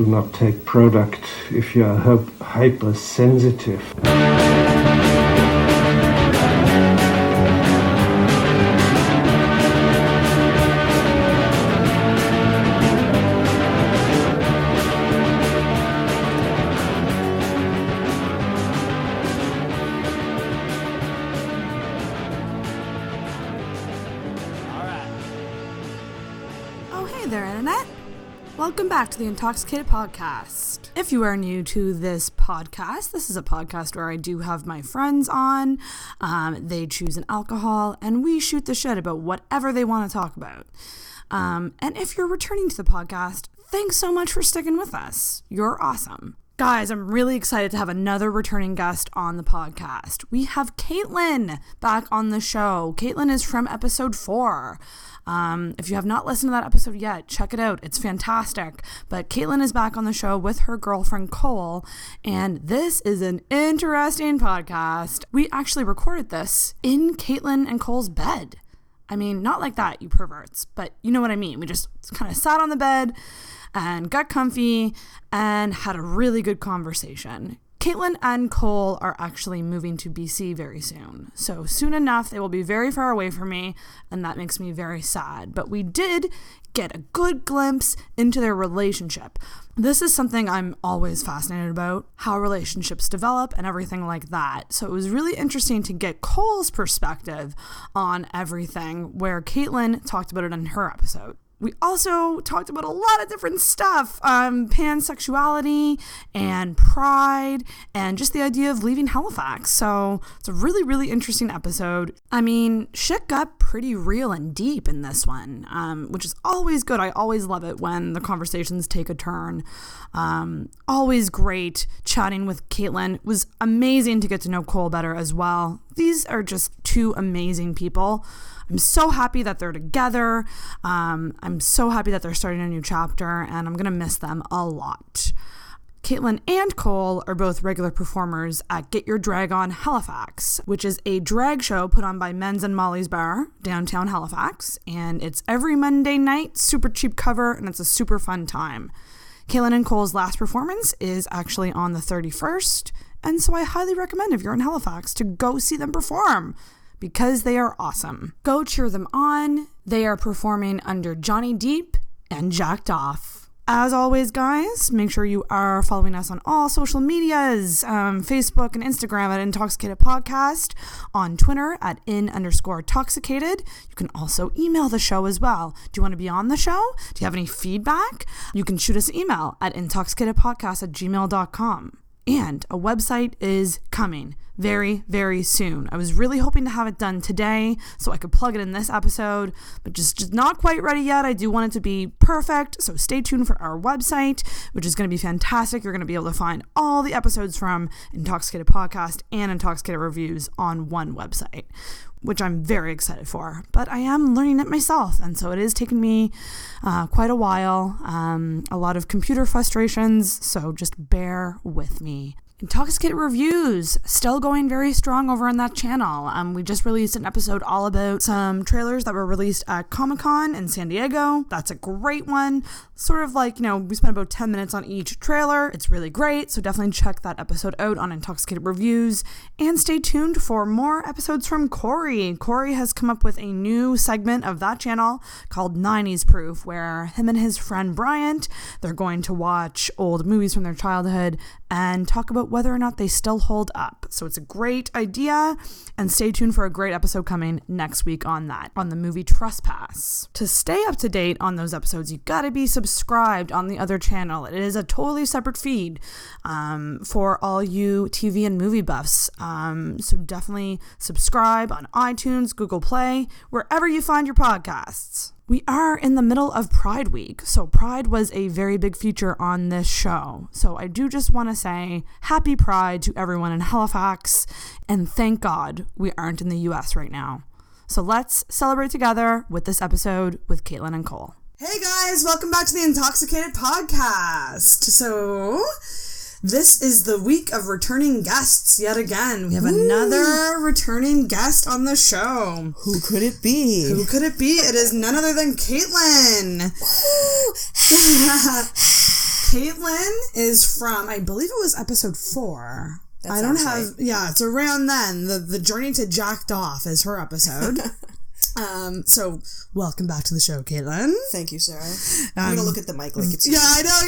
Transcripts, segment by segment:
Do not take product if you are hypersensitive. Welcome back to the InTalksicated podcast. If you are new to this podcast, this is a podcast where I do have my friends on. They choose an alcohol and we shoot the shit about whatever they want to talk about. And if you're returning to the podcast, thanks so much for sticking with us. You're awesome. Guys, I'm really excited to have another returning guest on the podcast. We have Caitlin back on the show. Caitlin is from episode 4. If you have not listened to that episode yet, check it out. It's fantastic. But Caitlin is back on the show with her girlfriend Coel, and this is an interesting podcast. We actually recorded this in Caitlin and Coel's bed. I mean, not like that, you perverts, but you know what I mean. We just kind of sat on the bed and got comfy and had a really good conversation. Caitlin and Coel are actually moving to BC very soon. So soon enough, they will be very far away from me, and that makes me very sad. But we did get a good glimpse into their relationship. This is something I'm always fascinated about, how relationships develop and everything like that. So it was really interesting to get Coel's perspective on everything, where Caitlin talked about it in her episode. We also talked about a lot of different stuff, pansexuality and pride and just the idea of leaving Halifax. So it's a really, really interesting episode. I mean, shit got pretty real and deep in this one, which is always good. I always love it when the conversations take a turn. Always great chatting with Caitlin. It was amazing to get to know Coel better as well. These are just two amazing people. I'm so happy that they're together. I'm so happy that they're starting a new chapter, and I'm going to miss them a lot. Caitlin and Coel are both regular performers at Get Your Drag On Halifax, which is a drag show put on by Men's and Molly's Bar, downtown Halifax, and it's every Monday night, super cheap cover, and it's a super fun time. Caitlin and Coel's last performance is actually on the 31st, and so I highly recommend if you're in Halifax to go see them perform, because they are awesome. Go cheer them on. They are performing under Johnny Depp and Jacked Off. As always, guys, make sure you are following us on all social medias, Facebook and Instagram at InTalksicated Podcast, on Twitter at @in_toxicated. You can also email the show as well. Do you want to be on the show? Do you have any feedback? You can shoot us an email at intoxicatedpodcast@gmail.com. And a website is coming very, very soon. I was really hoping to have it done today so I could plug it in this episode, but just not quite ready yet. I do want it to be perfect, so stay tuned for our website, which is going to be fantastic. You're going to be able to find all the episodes from Intoxicated Podcast and Intoxicated Reviews on one website, which I'm very excited for. But I am learning it myself, and so it is taking me quite a while. A lot of computer frustrations, so just bear with me. Intoxicated Reviews, still going very strong over on that channel. We just released an episode all about some trailers that were released at Comic-Con in San Diego. That's a great one. Sort of like, we spent about 10 minutes on each trailer. It's really great, so definitely check that episode out on Intoxicated Reviews. And stay tuned for more episodes from Corey. Corey has come up with a new segment of that channel called 90s Proof, where him and his friend Bryant, they're going to watch old movies from their childhood and talk about whether or not they still hold up. So it's a great idea, and stay tuned for a great episode coming next week on that, on the movie Trespass. To stay up to date on those episodes, you gotta be subscribed on the other channel. It is a totally separate feed for all you TV and movie buffs. So definitely subscribe on iTunes, Google Play, wherever you find your podcasts. We are in the middle of Pride Week, so Pride was a very big feature on this show. So I do just want to say happy Pride to everyone in Halifax, and thank God we aren't in the US right now. So let's celebrate together with this episode with Caitlin and Coel. Hey guys, welcome back to the Intoxicated Podcast. So this is the week of returning guests yet again. We have another returning guest on the show. Who could it be? Who could it be? It is none other than Caitlin. Caitlin is from, I believe it was episode 4. I don't have, right. Yeah, it's around then. The Journey to Jacked Off is her episode. So welcome back to the show, Caitlin. Thank you, Sarah. I'm gonna look at the mic like it's yeah, I know.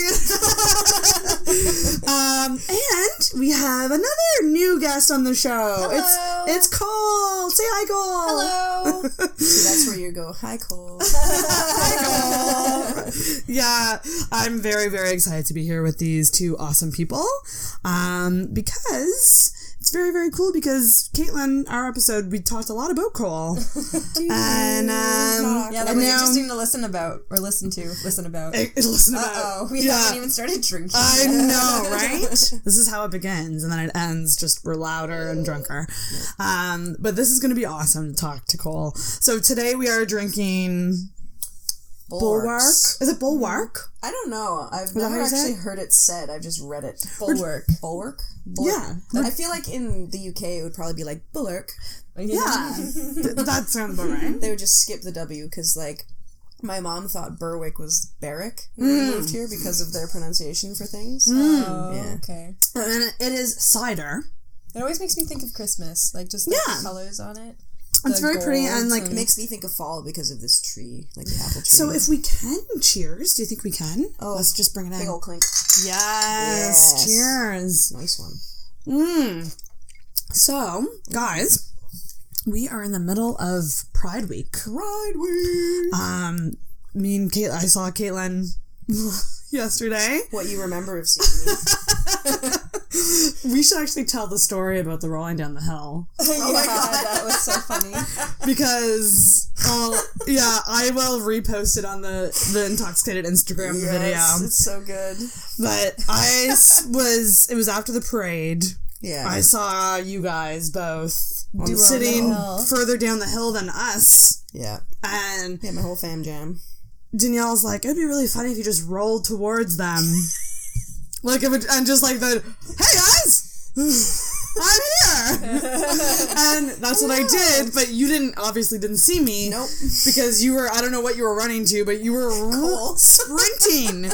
And we have another new guest on the show. Hello. It's Coel. Say hi, Coel. Hello. See, that's where you go. Hi, Coel. Hi, Coel. Yeah, I'm very, very excited to be here with these two awesome people. Because it's very, very cool because Caitlin, our episode, we talked a lot about Coel. And yeah, that was interesting to listen about. Listen about. Uh-oh. We haven't even started drinking. I know, right? This is how it begins, and then it ends just we're louder and drunker. But this is going to be awesome to talk to Coel. So today we are drinking Bulwark. Is it Bulwark? I don't know. I've never actually heard it said. I've just read it. Bulwark. Bulwark? Yeah. I feel like in the UK it would probably be like Bulwark. Yeah. That sounds about right. They would just skip the W because, like, my mom thought Berwick was Berwick when we moved here because of their pronunciation for things. Oh, yeah. Okay. And it is cider. It always makes me think of Christmas, like just the colors on it. It's very pretty and like it makes me think of fall because of this tree, like the apple tree. So if we can cheers, do you think we can? Oh, let's just bring it in. Big old clink. Yes. Cheers. Nice one. So, guys, we are in the middle of Pride Week. Pride Week. Me and Caitlin, I saw Caitlin yesterday. What you remember of seeing me. We should actually tell the story about the rolling down the hill. Oh my god, that was so funny. Because, I will repost it on the InTalksicated Instagram video. It's so good. But it was after the parade. Yeah. I saw you guys both sitting further down the hill than us. Yeah. And my whole fam jam. Danielle's like, it'd be really funny if you just rolled towards them. Like, and just like hey guys! I'm here! And that's what I did, but you obviously didn't see me. Nope. Because you were, I don't know what you were running to, but you were sprinting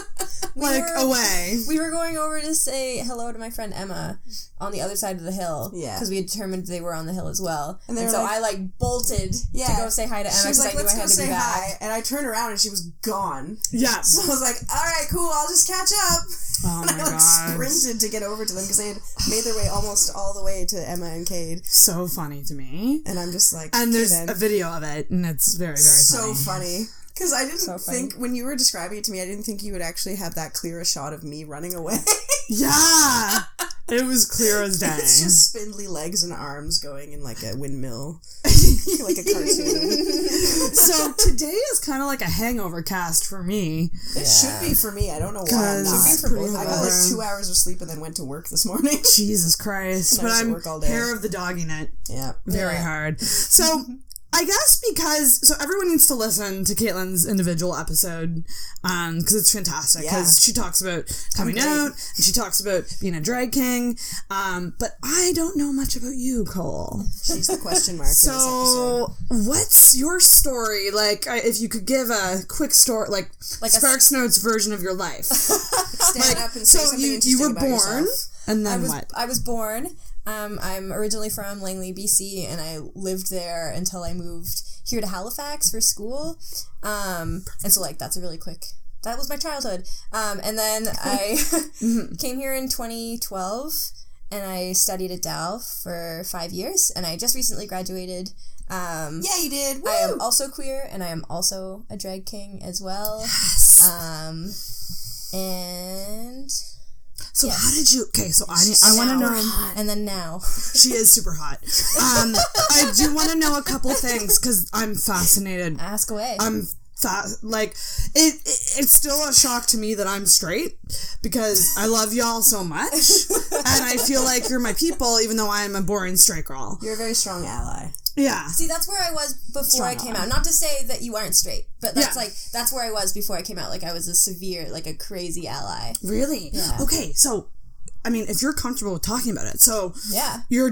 away. We were going over to say hello to my friend Emma on the other side of the hill. Yeah. Because we had determined they were on the hill as well. And so I bolted to go say hi to Emma. She was like, let's go say back. hi. And I turned around and she was gone. Yeah. So I was like, alright, cool, I'll just catch up. Oh my god. I sprinted to get over to them because they had made their way almost all the way to Emma and Cade. So funny to me. And I'm just like, and there's a video of it, and it's very, very funny. So funny. Because I didn't think, when you were describing it to me, I didn't think you would actually have that clear a shot of me running away. Yeah! It was clear as day. It's just spindly legs and arms going in like a windmill. Like a cartoon. So today is kind of like a hangover cast for me. It should be for me. I don't know why I'm not. It should be for both of us. I got like 2 hours of sleep and then went to work this morning. Jesus Christ. But I'm hair of the dog in it. Yeah. Very hard. So I guess because everyone needs to listen to Caitlin's individual episode because it's fantastic because she talks about coming out and she talks about being a drag king but I don't know much about you, Coel. She's the question mark in this episode. What's your story like if you could give a quick story like Sparks Notes version of your life. Stand up and say something interesting you were about born yourself. and then what? I was born I'm originally from Langley, BC, and I lived there until I moved here to Halifax for school. And so, that's a really quick... That was my childhood. And then I came here in 2012, and I studied at Dal for 5 years, and I just recently graduated. Yeah, you did. Woo! I am also queer, and I am also a drag king as well. Yes! And... So how did you... Okay, so I want to know... And then now. She is super hot. I do want to know a couple things because I'm fascinated. Ask away. It's still a shock to me that I'm straight because I love y'all so much and I feel like you're my people even though I am a boring straight girl. You're a very strong ally. Yeah. See, that's where I was before I came out. Not to say that you aren't straight, but that's where I was before I came out. Like, I was a severe, a crazy ally. Really? Yeah. Okay, so I mean, if you're comfortable with talking about it. So, yeah. You're,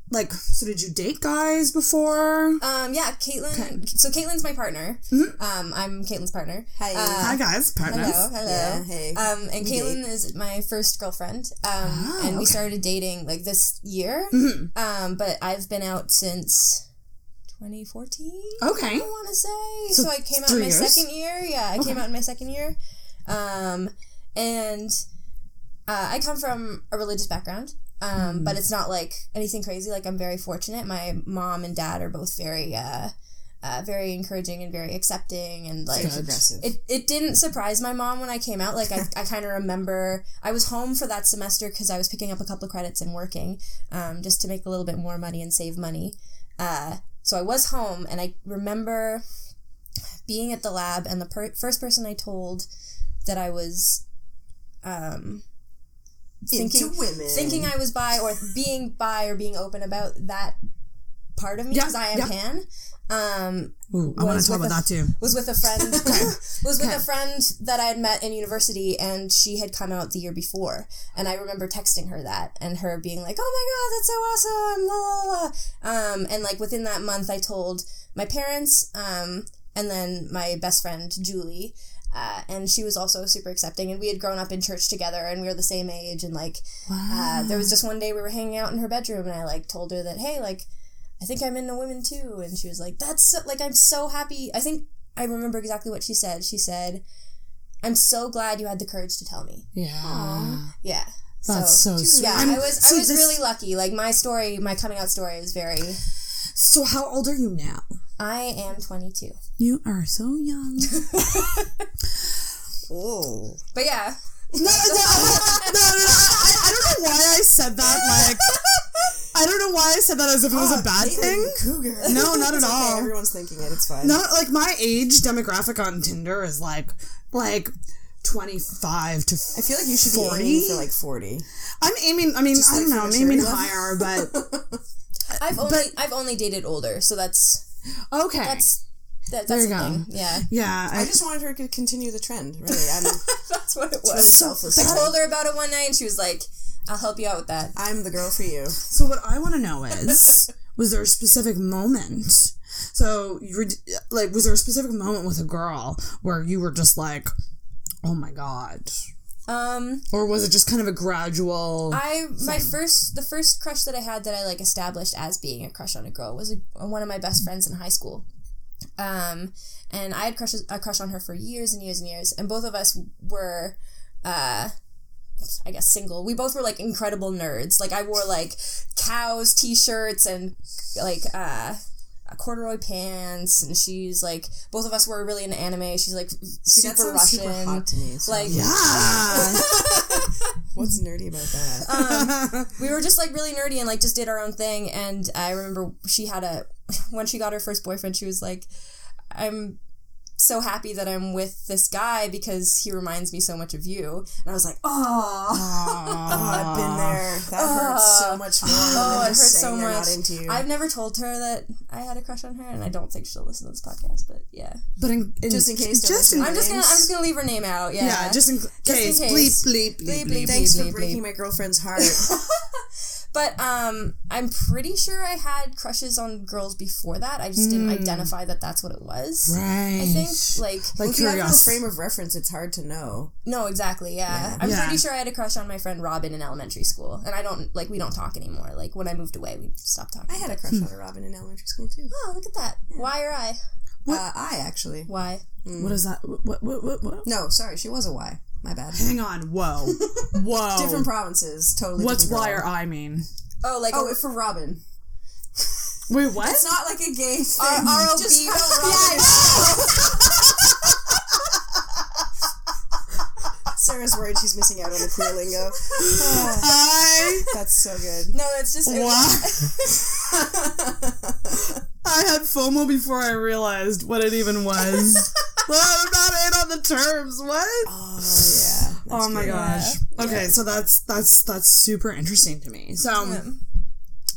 like, so did you date guys before? Yeah, Caitlin. Okay. So Caitlin's my partner. I'm Caitlin's partner. Hi guys, partners. Hello. Yeah, hey. And Caitlin is my first girlfriend. And we started dating, like, this year. But I've been out since 2014. Okay. I want to say. So I came out in my second year. Yeah, I came out in my second year. And I come from a religious background. But it's not like anything crazy. Like, I'm very fortunate. My mom and dad are both very encouraging and very accepting, and like it didn't surprise my mom when I came out. Like, I kind of remember I was home for that semester because I was picking up a couple of credits and working, just to make a little bit more money and save money. So I was home, and I remember being at the lab, and the first person I told that I was thinking I was bi or being open about that part of me, because I am pan. I want to talk about that too. Was with a friend. A friend that I had met in university, and she had come out the year before, and I remember texting her that, and her being like, "Oh my god, that's so awesome!" La la la. And like within that month, I told my parents, and then my best friend Julie. And she was also super accepting, and we had grown up in church together, and we were the same age, and like, there was just one day we were hanging out in her bedroom, and I like told her that, hey, like, I think I'm into women too, and she was like, that's so, like, I'm so happy. I think I remember exactly what she said. She said, I'm so glad you had the courage to tell me. Yeah. Aww. Yeah. That's so sweet. Yeah, I was really lucky. Like, my coming out story is very... So how old are you now? I am 22. You are so young. Oh. But yeah. No. I don't know why I said that. Like, I don't know why I said that as if it was a bad thing. Cougar. No, not at all. Okay, everyone's thinking it. It's fine. Not like my age demographic on Tinder is like 25 to 40. I feel like you should be aiming for like 40. I'm aiming. I mean, I don't know. I'm aiming higher, but I've only dated older, so that's okay. That's there you the go. Thing. Yeah. Yeah. I just wanted her to continue the trend. Really, that's what it was. Really selfless. I told her about it one night, and she was like, "I'll help you out with that. I'm the girl for you." So what I want to know is, was there a specific moment? So you were like, was there a specific moment with a girl where you were just like, "Oh my god"? Or was it just kind of a gradual the first crush that I had that I like established as being a crush on a girl was one of my best friends in high school. And I had a crush on her for years and years and years, and both of us were I guess single. We both were like incredible nerds. Like, I wore like cows t-shirts and like corduroy pants, and she's like, both of us were really into anime. She's like super Russian. Super hot to me, so. Like, yeah. What's nerdy about that? We were just like really nerdy and like just did our own thing. And I remember when she got her first boyfriend, she was like, I'm so happy that I'm with this guy because he reminds me so much of you. And I was like, I've been there. That hurts so much more. It hurts so much. Not into you. I've never told her that I had a crush on her, and I don't think she'll listen to this podcast. But yeah, but just in case, I'm just gonna leave her name out. Yeah, just in case. Bleep. Thanks for breaking my girlfriend's heart. But I'm pretty sure I had crushes on girls before that. I just didn't identify that that's what it was. Right. I think like if you have no frame of reference, it's hard to know. No, exactly. Yeah. I'm pretty sure I had a crush on my friend Robin in elementary school, and we don't talk anymore. Like, when I moved away, we stopped talking. I had a crush on a Robin in elementary school too. Oh, look at that. Yeah. Y or I? I actually. Y. What is that? What? No, sorry, she was a Y. My bad. Hang on. Whoa. Different provinces. Totally. What's Y or I mean? Oh, like for Robin. Wait, what? It's not like a gay thing. R-O-B. Just Robin. Sarah's worried she's missing out on the queer lingo. That's so good. No, it's just... I had FOMO before I realized what it even was. I'm not in on the terms. What? Oh, yeah. Oh my gosh. Yeah. Okay, so that's super interesting to me. So,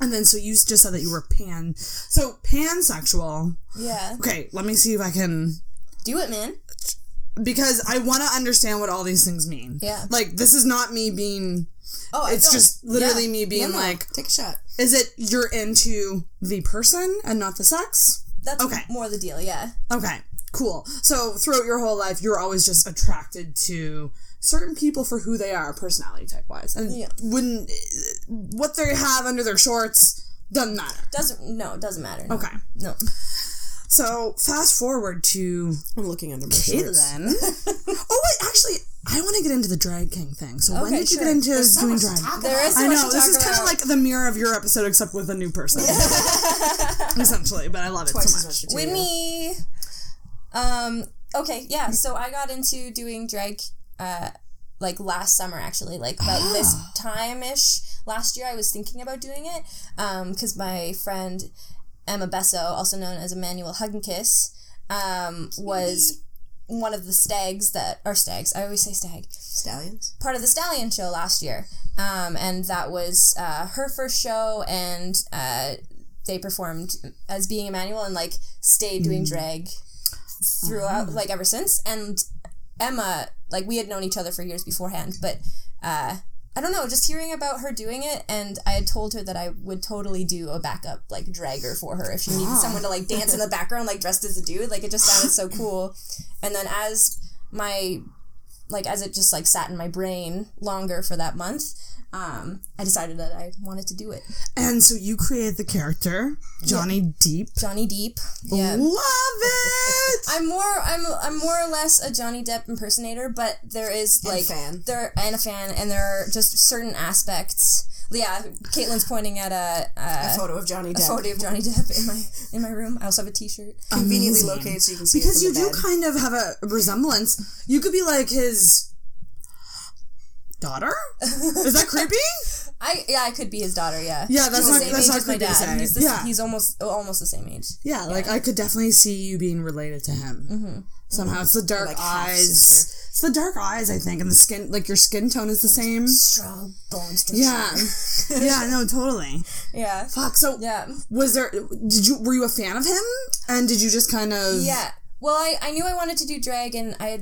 and then so you just said that you were pansexual. Yeah. Okay, let me see if I can... Do it, man. because I want to understand what all these things mean. Yeah. Like, this is not me being... Oh, it's just literally me being like... Take a shot. Is it you're into the person and not the sex? That's more the deal, yeah. Okay, cool. So throughout your whole life, you're always just attracted to certain people for who they are, personality type-wise. And what they have under their shorts doesn't matter. It doesn't matter. No. Okay. No. So, fast forward to... I'm looking under my shorts. Caitlin. Oh, wait, actually, I want to get into the drag king thing. So when did you get into doing drag? There is so I much know, to this talk is kind of about. like the mirror of your episode, except with a new person. Essentially, but I love it Twice so as much. much With material. me, okay, yeah, so I got into doing drag, like last summer, actually, like about this time-ish last year I was thinking about doing it, because my friend Emma Besso, also known as Emmanuel Hug and Kiss, was one of the stags, I always say stag. Stallions? Part of the Stallion show last year. And that was her first show, and they performed as being Emmanuel and like stayed doing drag throughout, like ever since. And Emma, like we had known each other for years beforehand, but I don't know, just hearing about her doing it, and I had told her that I would totally do a backup, like, dragger for her if she needed someone to, like, dance in the background, like, dressed as a dude. Like, it just sounded so cool. And then as it just, like, sat in my brain longer for that month, I decided that I wanted to do it. And so you created the character, Johnny Depp. Johnny Depp. Yeah. Love it! I'm more or less a Johnny Depp impersonator, but there is like a fan, and there are just certain aspects. Yeah, Caitlin's pointing at a photo of Johnny Depp. A photo of Johnny Depp in my room. I also have a T-shirt. Conveniently located so you can see because it you do kind of have a resemblance. You could be like his daughter. Is that creepy? I could be his daughter. Yeah. Yeah, that's not my creepy to dad. say. He's almost the same age. Yeah, like I could definitely see you being related to him. Mm-hmm. Somehow it's the dark eyes. It's the dark eyes, I think, and the skin. Like your skin tone is the same. Strong bone structure. Yeah. Yeah. No. Totally. Yeah. Fuck. So yeah. Were you a fan of him? And did you just kind of? Yeah. Well, I knew I wanted to do drag, and I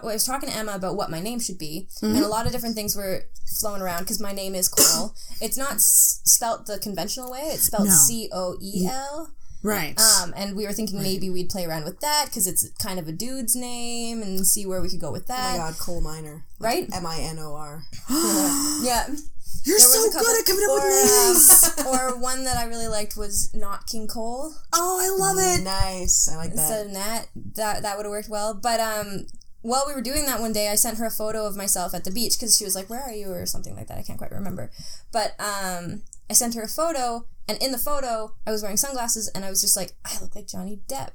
was talking to Emma about what my name should be, and a lot of different things were flown around, because my name is Coel. It's not spelt the conventional way, it's spelled Coel. Right. And we were thinking maybe we'd play around with that, because it's kind of a dude's name, and see where we could go with that. Oh my god, coal miner. Right? Minor. Yeah. You're so good at coming up with names. Or one that I really liked was Not King Cole. Oh, I love it. Nice. I like that. Instead of that would have worked well. But while we were doing that one day, I sent her a photo of myself at the beach, because she was like, "Where are you?" or something like that. I can't quite remember. But I sent her a photo, and in the photo, I was wearing sunglasses, and I was just like, I look like Johnny Depp.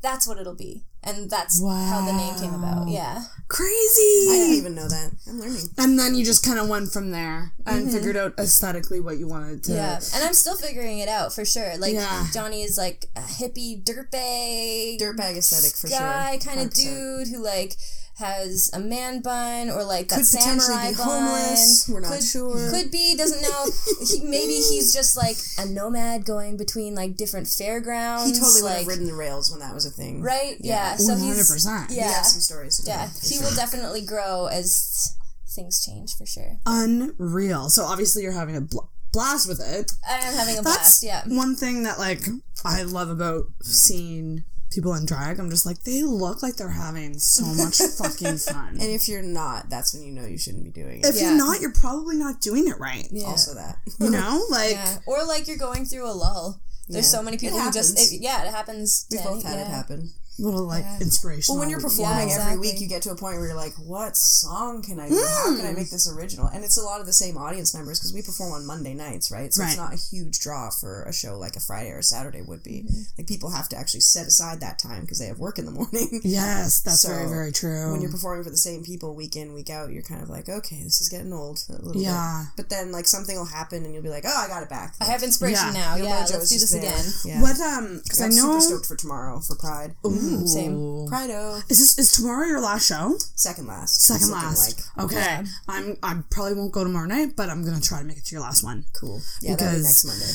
That's what it'll be. And that's how the name came about. Yeah. Crazy. I didn't even know that. I'm learning. And then you just kind of went from there and figured out aesthetically what you wanted to. Yeah. And I'm still figuring it out for sure. Like, Johnny is like a hippie dirtbag aesthetic for guy sure. Kind of dude who like has a man bun, or like that could samurai be bun. Homeless. We're not sure. Could be, doesn't know. Maybe he's just like a nomad going between like different fairgrounds. He totally would like, have ridden the rails when that was a thing. Right? Yeah. So 100%. He has some stories to tell. Yeah. He will definitely grow as things change for sure. Unreal. So obviously you're having a blast with it. I am having a blast, yeah. One thing that like I love about seeing people in drag, I'm just like, they look like they're having so much fucking fun. And if you're not, that's when you know you shouldn't be doing it. If you're not, you're probably not doing it right. Yeah. Also that. You know? Like... Yeah. Or like you're going through a lull. There's so many people who just... it happens. We've both had it happen. Little like inspirational. Well, when you're performing every week, you get to a point where you're like, what song can I do? How can I make this original? And it's a lot of the same audience members, because we perform on Monday nights, right? So it's not a huge draw for a show like a Friday or a Saturday would be. Like, people have to actually set aside that time because they have work in the morning. Yes, that's very, very true. When you're performing for the same people week in, week out, you're kind of like, okay, this is getting old a little bit. But then like something will happen and you'll be like, oh, I got it back. Like, I have inspiration now. Yeah, let's do this again. Yeah. What because I know super stoked for tomorrow for Pride. Ooh. Same. Prido. Is tomorrow your last show? Second last. Second last. Okay. Yeah. I probably won't go tomorrow night, but I'm gonna try to make it to your last one. Cool. Yeah, that'll be next Monday.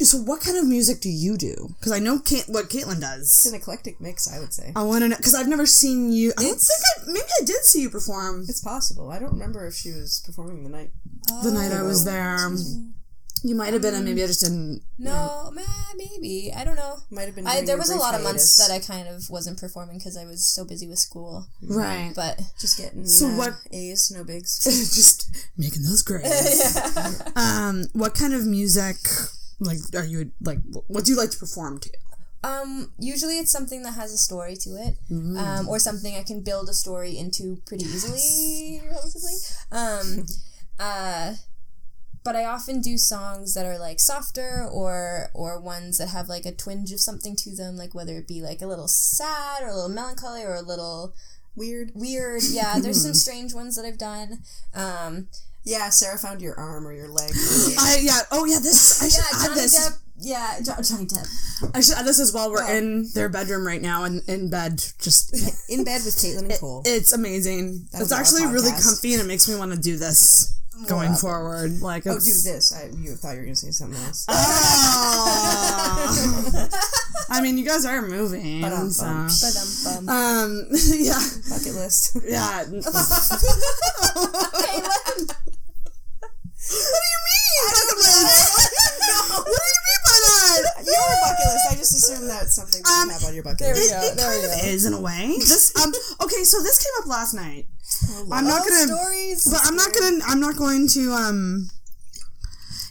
So what kind of music do you do? Because I know what Caitlin does. It's an eclectic mix, I would say. I want to know, because I've never seen you. Maybe I did see you perform. It's possible. I don't remember if she was performing the night. The night I was there. You might have been, and maybe I just didn't. No, maybe. I don't know. Might have been. There was a lot of months that I kind of wasn't performing because I was so busy with school. Right. But just getting A's, no bigs. Just making those grades. What kind of music, are you, what do you like to perform to? Usually it's something that has a story to it, or something I can build a story into pretty easily, relatively. But I often do songs that are softer or ones that have a twinge of something to them, whether it be a little sad or a little melancholy or a little weird. Yeah, there's some strange ones that I've done. Yeah, Sarah found your arm or your leg. I should add this. Johnny Depp. I should add this as well. We're in their bedroom right now and in bed, just in bed with Caitlin and Coel. It's amazing. It's actually really comfy and it makes me want to do this going forward. Do this. You thought you were going to say something else. Oh. I mean, you guys are moving. Yeah. Bucket list. Yeah. What do you mean? Bucket list? What do you mean by that? Your bucket list. I just assumed that's something that you have on your bucket list. It kind of is in a way. Okay, so this came up last night. I'm not going to.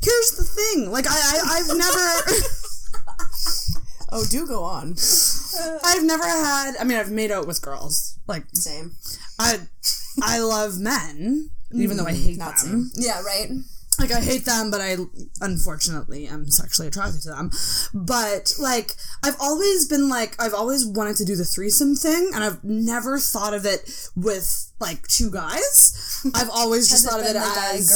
Here's the thing. I've never. Oh, do go on. I've never had. I've made out with girls. Same. I love men, even though I hate them. Same. Yeah, right. I hate them, but I unfortunately am sexually attracted to them. But I've always wanted to do the threesome thing, and I've never thought of it with two guys. I've always just thought of it as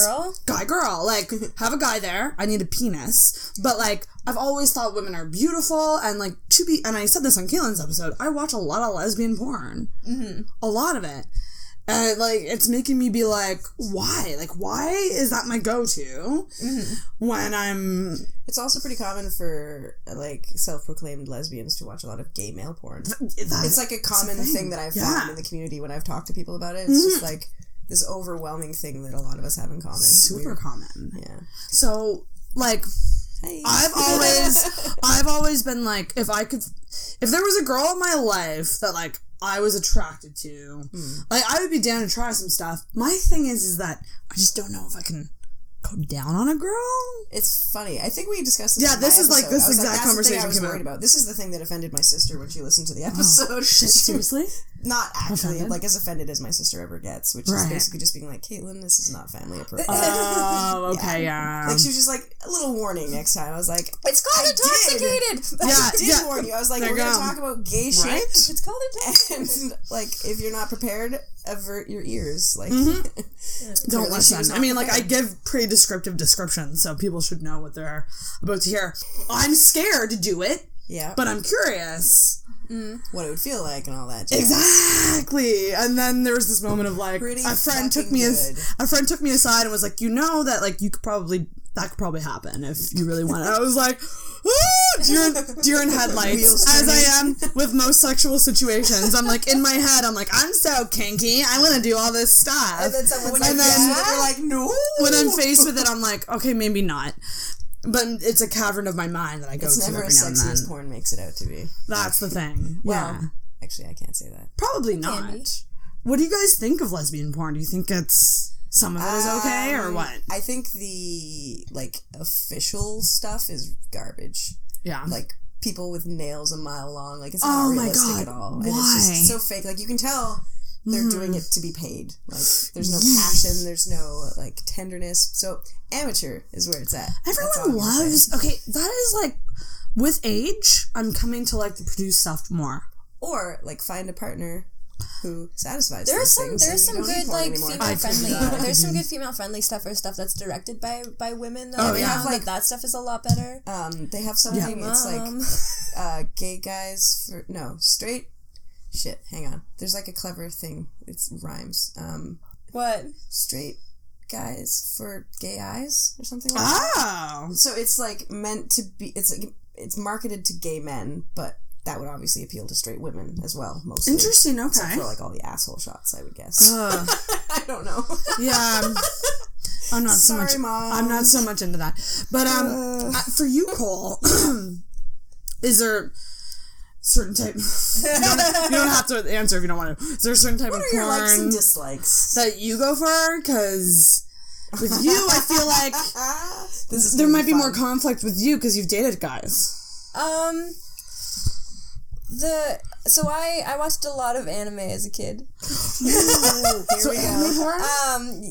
guy girl. Have a guy there. I need a penis, but I've always thought women are beautiful, and and I said this on Caitlin's episode. I watch a lot of lesbian porn, a lot of it. And, it's making me be why? Why is that my go-to when I'm... It's also pretty common for, self-proclaimed lesbians to watch a lot of gay male porn. It's, a common thing that I've found in the community when I've talked to people about it. It's just, this overwhelming thing that a lot of us have in common. Super common. Yeah. So, hey. I've always been, if there was a girl in my life that, I was attracted to. I would be down to try some stuff. My thing is that I just don't know if I can go down on a girl. It's funny. I think we discussed this. Yeah, this is episode. this exact conversation I was worried about. This is the thing that offended my sister when she listened to the episode. Oh, shit, seriously? Not actually, as offended as my sister ever gets, which is basically just being Caitlin, this is not family appropriate. Oh, okay, yeah. She was just a little warning next time. I was like, it's called Intoxicated. I did warn you. I was like, we're going to talk about gay shit. It's called Intoxicated. And, if you're not prepared, avert your ears. Don't listen. I give pretty descriptive descriptions, so people should know what they're about to hear. I'm scared to do it. Yeah. But I'm curious. What it would feel like and all that jazz. Exactly. And then there was this moment of a friend took me aside and was like, that you could probably happen if you really want it. I was like, deer in headlights, as I am with most sexual situations. I'm in my head, I'm so kinky, I'm gonna do all this stuff. And then someone's you're no. When I'm faced with it, I'm okay, maybe not. But it's a cavern of my mind that I go to every now and then. It's never as sexy as porn makes it out to be. That's the thing. Well, actually, I can't say that. Probably not. What do you guys think of lesbian porn? Do you think some of it is okay, or what? I think the, official stuff is garbage. Yeah. People with nails a mile long. It's not realistic at all. Why? And it's just so fake. You can tell they're doing it to be paid. There's no passion. There's no, tenderness. So, amateur is where it's at. Everyone loves... Okay, that is, with age, I'm coming to, to produce stuff more. Or, find a partner who satisfies there's those some things. There's some good female friendly stuff or stuff that's directed by women, though. Oh, they have, that stuff is a lot better. They have something, it's, gay guys straight Shit, hang on. There's like a clever thing. It rhymes. What? Straight guys for gay eyes or something like that. So it's like meant to be, it's marketed to gay men, but that would obviously appeal to straight women as well, mostly. Interesting, okay. Except for like all the asshole shots, I would guess. I don't know. Yeah. I'm not so much. Mom. I'm not so much into that. But for you, Cole, is there certain type? You don't have to answer if you don't want to. Is there a certain type of porn your likes and dislikes that you go for? Because with you, I feel like there might be more conflict with you because you've dated guys. So I watched a lot of anime as a kid. Here we go.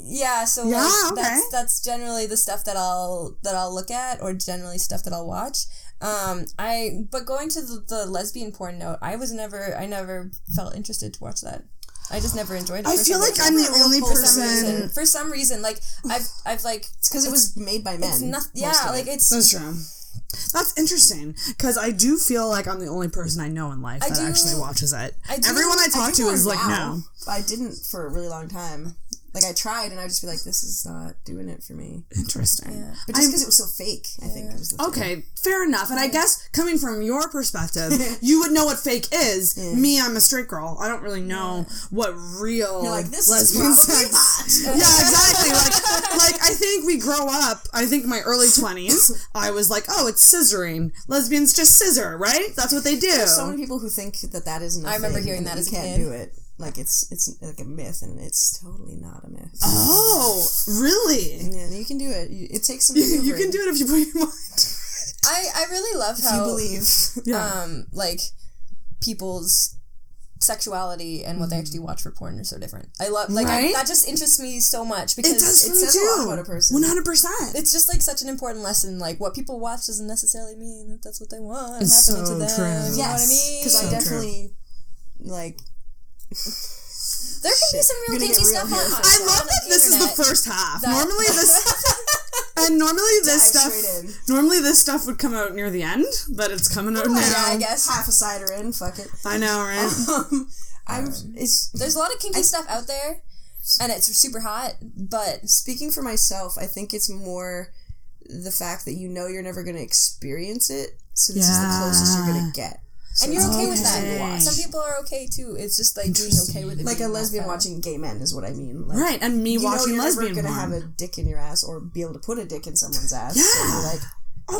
Yeah, so yeah, like, okay. that's generally the stuff that I'll look at, or generally stuff that I'll watch. But going to the lesbian porn note, I never felt interested to watch that. I just never enjoyed it. I feel like I'm the only person. For some reason, like I've like it's because it was made by men. It's not. Yeah, like it's. That's true. That's interesting, because I do feel like I'm the only person I know in life that actually watches it. Everyone I talk to is like, no. I didn't for a really long time. Like, I tried, and I'd just be like, this is not doing it for me. Interesting. Yeah. But just because it was so fake, I think it was the okay, fair enough. And I guess, coming from your perspective, you would know what fake is. Yeah. Me, I'm a straight girl. I don't really know what real You're like, this lesbian is sex. Yeah, exactly. Like, I think we grow up, I think my early 20s, I was like, oh, it's scissoring. Lesbians just scissor, right? That's what they do. There's so many people who think that isn't a thing. I remember hearing that as a kid. You can't do it. Like, it's like a myth, and it's totally not a myth. Oh, really? Yeah, you can do it. It takes some You can do it if you put your mind. I really love how you believe. Like, people's sexuality and what they actually watch for porn are so different. I love, like, that just interests me so much, because it does it says a lot about a person. 100%. It's just like such an important lesson. Like, what people watch doesn't necessarily mean that that's what they want it's happening so to them. True. You know what I mean? Because I definitely like. There can be some real kinky stuff on. I love that this is the first half. Normally this stuff would come out near the end, but it's coming out now. Yeah, I guess half a cider in. Fuck it. I know, right? There's a lot of kinky stuff out there, and it's super hot. But speaking for myself, I think it's more the fact that you know you're never going to experience it, so this is the closest you're going to get. So and you're okay with that. Some people are okay too. It's just like being okay with it. Like a lesbian watching gay men is what I mean. Like, right, and me watching lesbian you're never going to have a dick in your ass or be able to put a dick in someone's ass. Yeah. So you're like,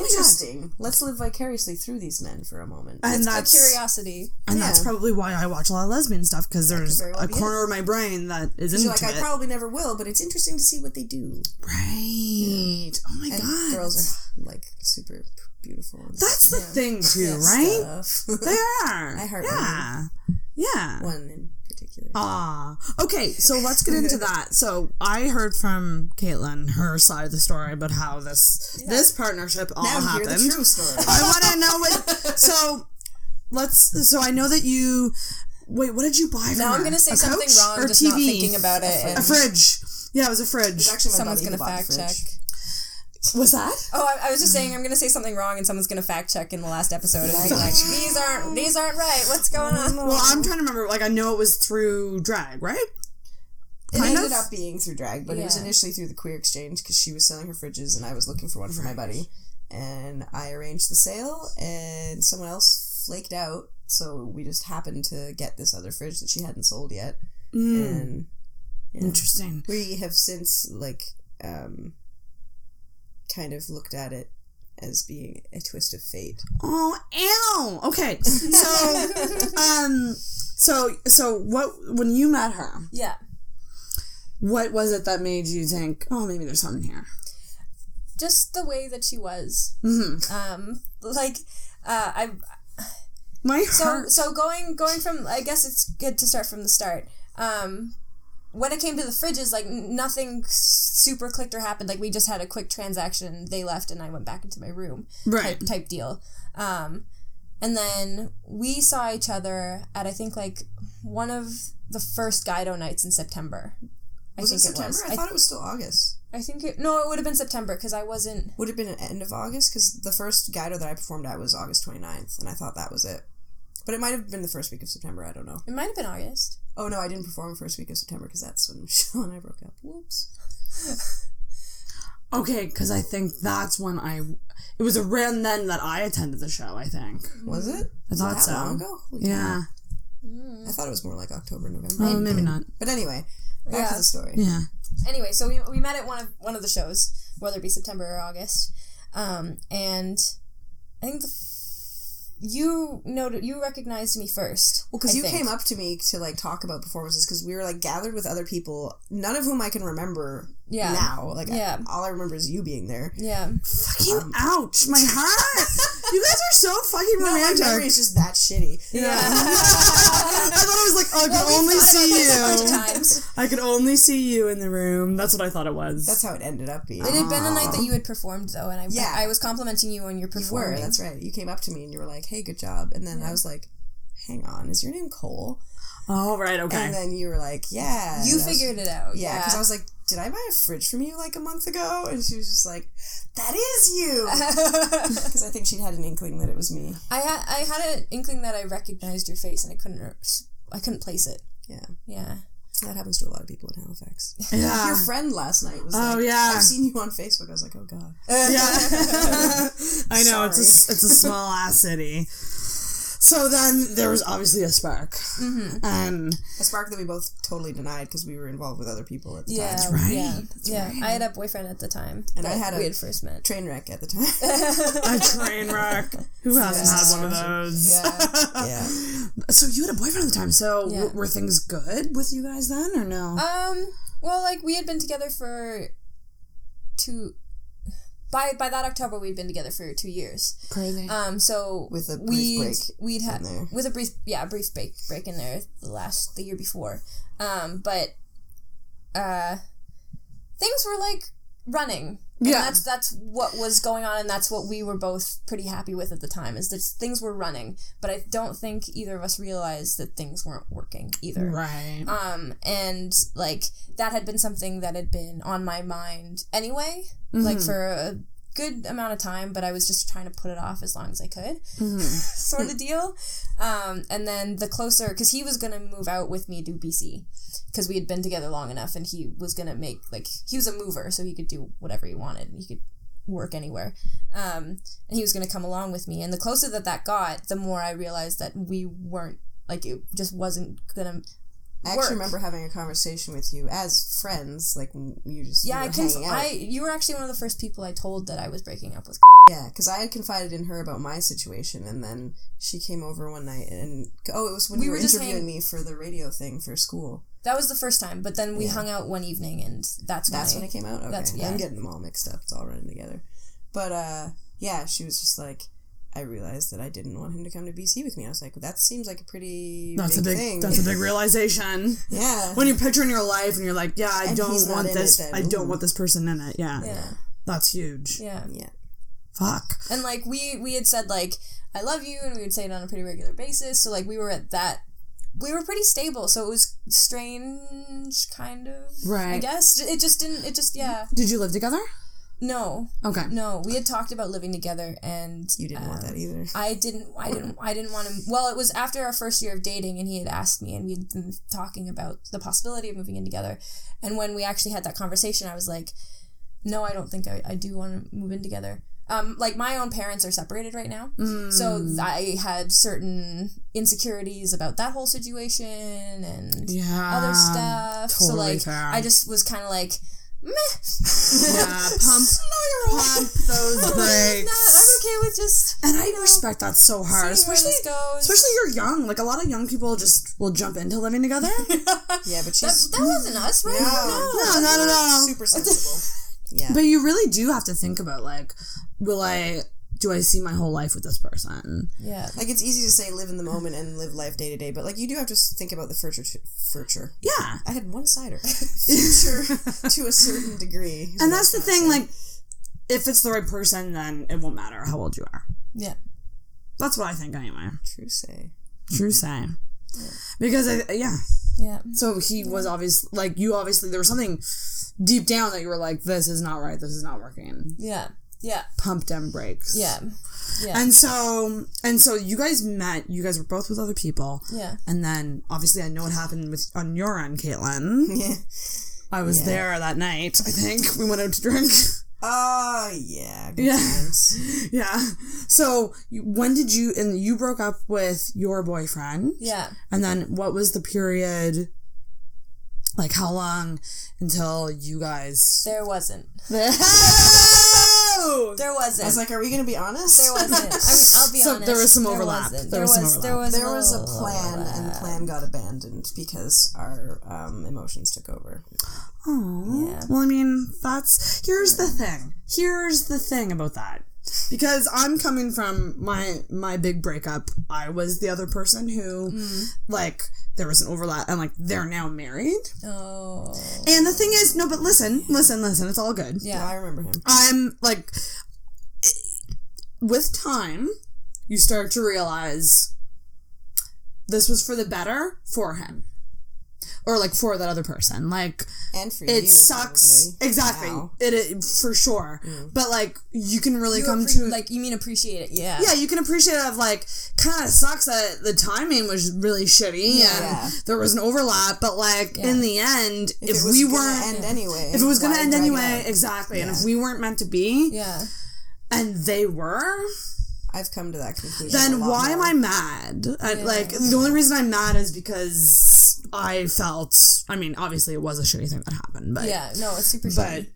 interesting. Let's live vicariously through these men for a moment. And that's curiosity. And that's probably why I watch a lot of lesbian stuff, because there's a corner of my brain that is into it. I probably never will, but it's interesting to see what they do. Right. Oh my god. Girls are like super beautiful. That's the thing too, right? They are. I heart Yeah. One in particular. Okay, so let's get into that. So I heard from Caitlin her side of the story about how this partnership all happened. Now hear the true story. I want to know what. So I know that you. Wait, what did you buy from her? Now I'm gonna say something wrong. Or just TV? Not thinking about it. A fridge. Yeah, it was a fridge. It's actually someone's gonna fact check. What's that? Oh, I was just saying I'm gonna say something wrong, and someone's gonna fact check in the last episode and be like, these aren't right. What's going on? Well, I'm trying to remember. Like, I know it was through drag, right? It ended up being through drag, but it was initially through the queer exchange, because she was selling her fridges and I was looking for one for my buddy, and I arranged the sale, and someone else flaked out, so we just happened to get this other fridge that she hadn't sold yet. And interesting. We have since kind of looked at it as being a twist of fate. Oh, ew. Okay, so what, when you met her? Yeah. What was it that made you think, oh, maybe there's something here? Just the way that she was. Mm-hmm. So going from, I guess it's good to start from the start. When it came to the fridges, like, nothing super clicked or happened. Like, we just had a quick transaction. They left, and I went back into my room. Right. Type deal. And then we saw each other at, I think, like, one of the first Guido nights in September. Was it September? I thought it was still August. It would have been September, because I wasn't... Would it have been an end of August? Because the first Guido that I performed at was August 29th, and I thought that was it. But it might have been the first week of September. I don't know. It might have been August. Oh, no, I didn't perform first week of September because that's when Michelle and I broke up. Whoops. Okay, because I think that's when it was around then that I attended the show, I think. Was it? I thought that so. long ago? Yeah. I thought it was more like October, November. Oh, maybe not. But anyway, back to the story. Yeah. Anyway, so we met at one of the shows, whether it be September or August, and I think you recognized me first. Well, because you came up to me to like talk about performances because we were like gathered with other people, none of whom I can remember now. Like, all I remember is you being there. Yeah. Fucking ouch, my heart. You guys are so fucking romantic. My memory is just that shitty. Yeah. I thought it was like, I could only see you. I could only see you in the room. That's what I thought it was. That's how it ended up being. It had been a night that you had performed, though, and I was complimenting you on your performing. You were, that's right. You came up to me and you were like, hey, good job. And then I was like, hang on, is your name Coel? Oh, right, okay. And then you were like, yeah. You figured it out. Yeah, because I was like, did I buy a fridge from you like a month ago? And she was just like, that is you. Because I think she'd had an inkling that it was me. I had an inkling that I recognized your face and I couldn't place it. Yeah. Yeah. That happens to a lot of people in Halifax. Yeah. Your friend last night was like, I've seen you on Facebook. I was like, oh God. Yeah. I know, it's a small ass city. So then there was obviously a spark. Mm-hmm. A spark that we both totally denied because we were involved with other people at the time. That's right. Yeah. That's yeah. right. I had a boyfriend at the time. And I had we had first met. Train wreck at the time. A train wreck. Who hasn't had one of those? Yeah. So you had a boyfriend at the time. So were things good with you guys then or no? Well, like we had been together for By that October, we'd been together for 2 years. Crazy. So with a brief break, we'd had with a brief break in there the year before, but things were like running. And that's what was going on, and that's what we were both pretty happy with at the time. Is that things were running, but I don't think either of us realized that things weren't working either. Right. And like that had been something that had been on my mind anyway, like for a good amount of time, but I was just trying to put it off as long as I could, sort of deal. And then the closer, because he was gonna move out with me to BC. Because we had been together long enough, and he was going to make, like, he was a mover, so he could do whatever he wanted. He could work anywhere. And he was going to come along with me. And the closer that got, the more I realized that we weren't, like, it just wasn't going to I actually remember having a conversation with you as friends, like, you just hanging out. You were actually one of the first people I told that I was breaking up with. Yeah, because I had confided in her about my situation, and then she came over one night, and, it was when you were interviewing me for the radio thing for school. That was the first time, but then we hung out one evening, and that's when it came out? Okay, I'm getting them all mixed up. It's all running together. But, she was just like, I realized that I didn't want him to come to BC with me. I was like, that seems like a pretty big thing. That's a big realization. Yeah. When you're picturing your life, and you're like, I don't want this. I don't want this person in it. Yeah. That's huge. Yeah. Yeah. Fuck. And, like, we had said, like, I love you, and we would say it on a pretty regular basis, so, like, we were at that... We were pretty stable, so it was strange, kind of. Right. I guess. It just didn't, Did you live together? No. Okay. No, we had talked about living together, and... You didn't want that either. I didn't want to... Well, it was after our first year of dating, and he had asked me, and we had been talking about the possibility of moving in together. And when we actually had that conversation, I was like, no, I don't think I do want to move in together. Like, my own parents are separated right now, so I had certain insecurities about that whole situation and other stuff. Totally so, like, fair. I just was kind of like, meh. Yeah, pump those brakes. I'm okay with just... And I respect that so hard, especially you're young. Like, a lot of young people just will jump into living together. Yeah, but she's... That wasn't us, right? No, not at all. Super sensible. Yeah. But you really do have to think about, like, do I see my whole life with this person? Yeah. Like, it's easy to say live in the moment and live life day to day, but, like, you do have to think about the future. Yeah. I had one cider. Future to a certain degree. And that's the thing, like, if it's the right person, then it won't matter how old you are. Yeah. That's what I think anyway. True say. Yeah. Because, Yeah. So he was obviously, like, there was something deep down that you were like, this is not right, this is not working. Yeah. pump dem brakes. Yeah. And so you guys met. You guys were both with other people. Yeah. And then obviously I know what happened on your end, Caitlin. Yeah. I was there that night. I think we went out to drink. Oh, yeah. Good times. Yeah. So when did you broke up with your boyfriend? Yeah. And then what was the period, like how long until you guys... There wasn't. There wasn't. I was like, are we going to be honest? There wasn't. I'll be honest. There was some overlap. There was a plan, and the plan got abandoned because our emotions took over. Oh, yeah. Well, I mean, here's the thing. Here's the thing about that. Because I'm coming from my big breakup. I was the other person who, like, there was an overlap, and, like, they're now married. Oh. And the thing is, no, but listen, it's all good. Yeah, I remember him. I'm, like, with time, you start to realize this was for the better for him. Or, like, for that other person. Like, and for it you, sucks. probably. Exactly. Wow. It for sure. But, like, you can really like, you mean appreciate it, yeah. Yeah, you can appreciate it of, like, kind of sucks that the timing was really shitty and there was an overlap, but, like, in the end, if we weren't... end anyway. If it was going to end anyway, exactly. And if we weren't meant to be, and they were... I've come to that conclusion. Then why am I mad? Like, the only reason I'm mad is because I felt... I mean, obviously it was a shitty thing that happened, but... Yeah, no, it's super shitty.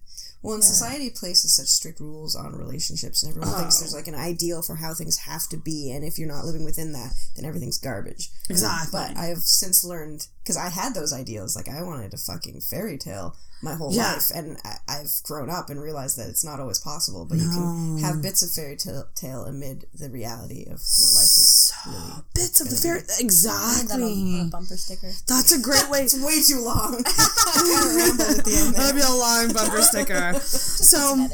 Well, and society places such strict rules on relationships, and everyone thinks there's, like, an ideal for how things have to be, and if you're not living within that, then everything's garbage. Exactly. But I have since learned, because I had those ideals, like, I wanted a fucking fairy tale my whole life, and I've grown up and realized that it's not always possible, but you can have bits of fairy tale amid the reality of what life is really. Bits of the fairy... Exactly. On a bumper sticker. That's a great way... It's way too long. I kind of rambled at the end there. That'd be a long bumper sticker. So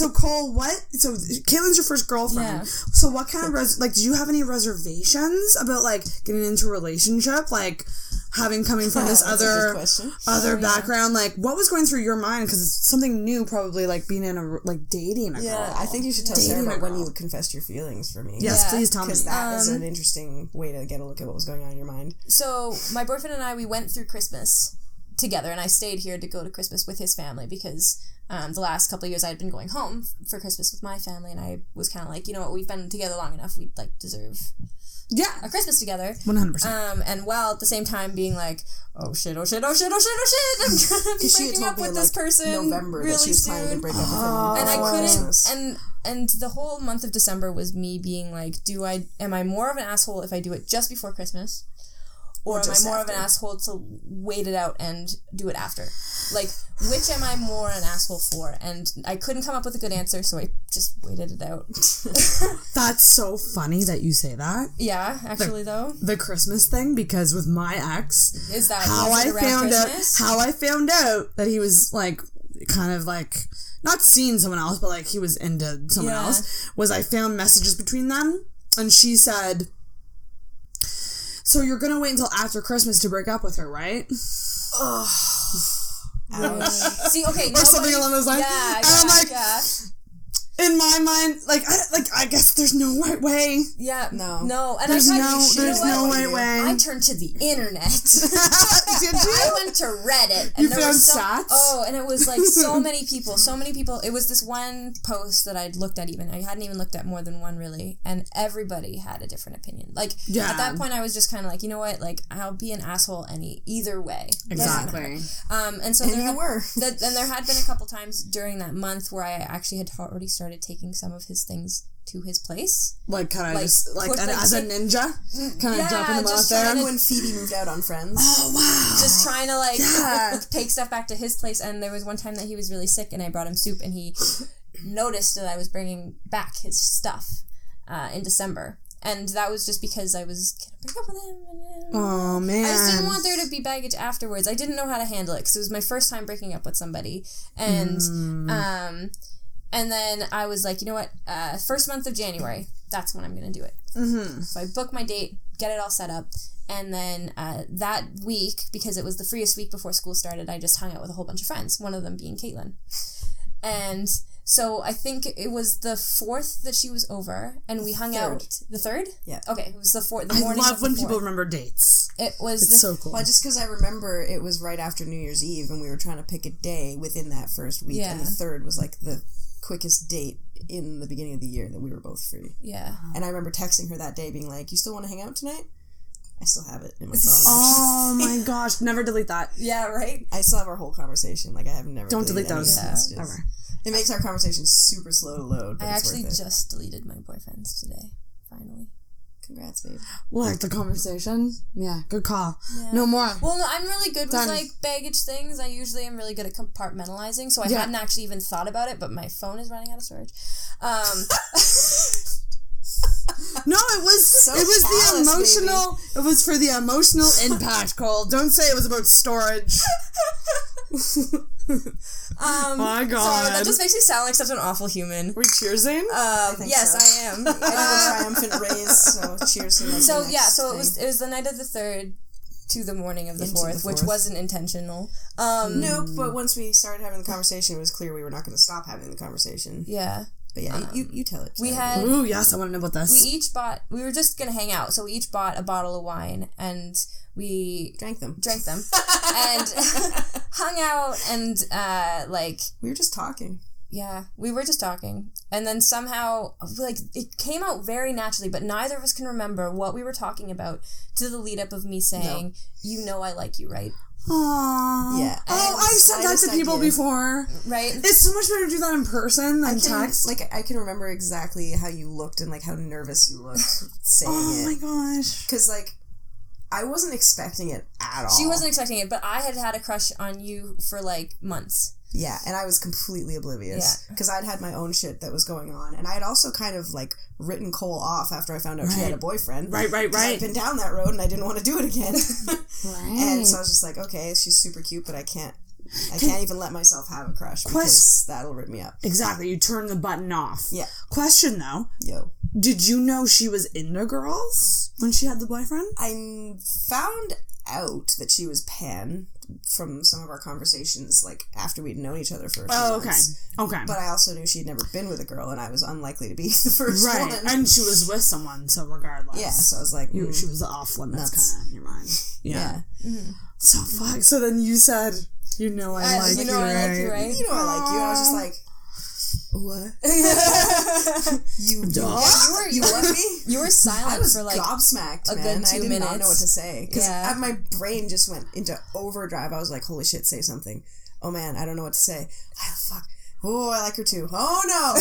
Cole, so Caitlin's your first girlfriend. Yeah. So what kind of, did you have any reservations about, like, getting into a relationship? Like, coming from this other background, like, what was going through your mind? Because it's something new, probably, like, being in dating a girl. Yeah, I think you should tell Sarah about when you confessed your feelings for me. Yes, please tell me. Because that is an interesting way to get a look at what was going on in your mind. So, my boyfriend and I, we went through Christmas together, and I stayed here to go to Christmas with his family because the last couple of years I had been going home for Christmas with my family, and I was kind of like, you know what, we've been together long enough, we'd, like, deserve a Christmas together. 100%. And while at the same time being like, oh shit, I'm trying to be breaking up with this person November really that she was soon. planning to break up with him. And I couldn't, and the whole month of December was me being like, am I more of an asshole if I do it just before Christmas? Or am I more of an asshole to wait it out and do it after? Like, which am I more an asshole for? And I couldn't come up with a good answer, so I just waited it out. That's so funny that you say that. Yeah, actually, though. The Christmas thing, because with my ex, is that how I found out that he was, like, kind of, like, not seeing someone else, but, like, he was into someone else, was I found messages between them, and she said... So you're gonna wait until after Christmas to break up with her, right? Ugh. Ouch. See, okay, or something along those lines. Yeah, and I'm like, in my mind, I guess there's no right way. Yeah, no, and there's no right way. I turned to the internet. Did you? I went to Reddit, and you there found was stats? And it was like so many people. It was this one post that I'd looked at. I hadn't even looked at more than one really, and everybody had a different opinion. Like at that point, I was just kind of like, you know what? Like I'll be an asshole either way. Exactly. And so there had been a couple times during that month where I actually had already started taking some of his things to his place. Like, kind of just, as a ninja? Kind of dropping them out there? When Phoebe moved out on Friends. Oh, wow. Just trying to, take stuff back to his place. And there was one time that he was really sick, and I brought him soup, and he noticed that I was bringing back his stuff in December. And that was just because I was going to break up with him. Oh, man. I just didn't want there to be baggage afterwards. I didn't know how to handle it, because it was my first time breaking up with somebody. And, and then I was like, you know what, first month of January, that's when I'm going to do it. Mm-hmm. So I booked my date, get it all set up, and then that week, because it was the freest week before school started, I just hung out with a whole bunch of friends, one of them being Caitlin. And So I think it was the 4th that she was over, and we hung out. The 3rd? Yeah. Okay, it was the 4th. The I morning love of the when 4th. people remember dates. It was It's so cool. Well, just because I remember it was right after New Year's Eve, and we were trying to pick a day within that first week, and the 3rd was like the quickest date in the beginning of the year that we were both free. Yeah. And I remember texting her that day being like, you still want to hang out tonight? I still have it in my phone. Oh my gosh, never delete that. Yeah, right? I still have our whole conversation. Like, I have never Don't delete any those. messages. Ever. It makes our conversation super slow to load. But I it's actually worth it. just deleted my boyfriend's today, finally. Congrats, babe. Like the conversation? Yeah, good call. Yeah. No more. Well, no, I'm really good Done. with, like, baggage things. I usually am really good at compartmentalizing, so I hadn't actually even thought about it, but my phone is running out of storage. No, it was the emotional. baby. It was for the emotional impact, Cole. Don't say it was about storage. My God. Sorry, that just makes me sound like such an awful human. Are we cheersing? Yes, so. I am. I have a triumphant raise, so cheers to So it was the night of the 3rd to the morning of the 4th, which wasn't intentional. Nope, but once we started having the conversation, it was clear we were not going to stop having the conversation. Yeah. But yeah, you tell it. We had... Ooh, yes, I want to know about this. We were just going to hang out, so we each bought a bottle of wine, and we... Drank them. And hung out, and, We were just talking. Yeah, we were just talking. And then somehow, like, it came out very naturally, but neither of us can remember what we were talking about to the lead-up of me saying, you know I like you, right? Aww. Yeah. Oh, I've said that to people before. Right? It's so much better to do that in person than text. Like, I can remember exactly how you looked and, like, how nervous you looked saying it. Oh my gosh. Because, like, I wasn't expecting it at all. She wasn't expecting it, but I had a crush on you for, like, months. Yeah, and I was completely oblivious. Because I'd had my own shit that was going on. And I had also kind of, like, written Cole off after I found out she had a boyfriend. Right. I'd been down that road and I didn't want to do it again. Right. And so I was just like, okay, she's super cute, but I can't even let myself have a crush because that'll rip me up. Exactly. You turn the button off. Yeah. Question, though. Yo. Did you know she was into girls when she had the boyfriend? I found out that she was pan from some of our conversations, like, after we'd known each other for a few months. Okay. But I also knew she'd never been with a girl, and I was unlikely to be the first one. Right. And she was with someone, so regardless. Yeah, so I was like... she was off limits kind of in your mind. Yeah. Mm-hmm. So, fuck. So then you said, you know I like you, you know I like you, right? You know I like you. And I was just like... What? You want me? You were silent I was for like gobsmacked, a man. good 2 I did minutes. not know what to say because Yeah. my brain just went into overdrive. I was like, "Holy shit, say something!" Oh man, I don't know what to say. Oh fuck. Oh, I like her too. Oh no!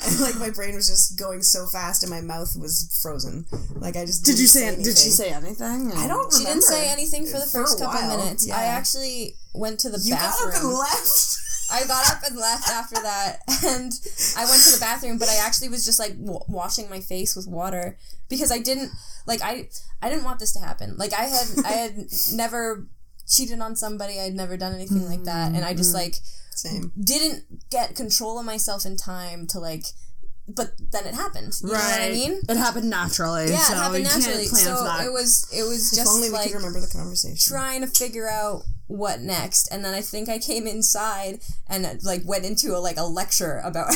And like my brain was just going so fast, and my mouth was frozen. Like I just Did she say I anything? don't remember. She didn't say anything for the first couple while. minutes. Yeah. I actually went to the You bathroom. got up and left. I got up and left after that, and I went to the bathroom, but I actually was just, like, washing my face with water, because I didn't, like, I didn't want this to happen. Like, I had never cheated on somebody, I had never done anything like that, and I just, like, Same. didn't get control of myself in time to, like, but then it happened. You know what I mean? It happened naturally. Yeah, so it happened you can't naturally. plan So for that. it was If just, only we like, could remember the conversation. trying to figure out what next, and then I think I came inside and like went into a lecture about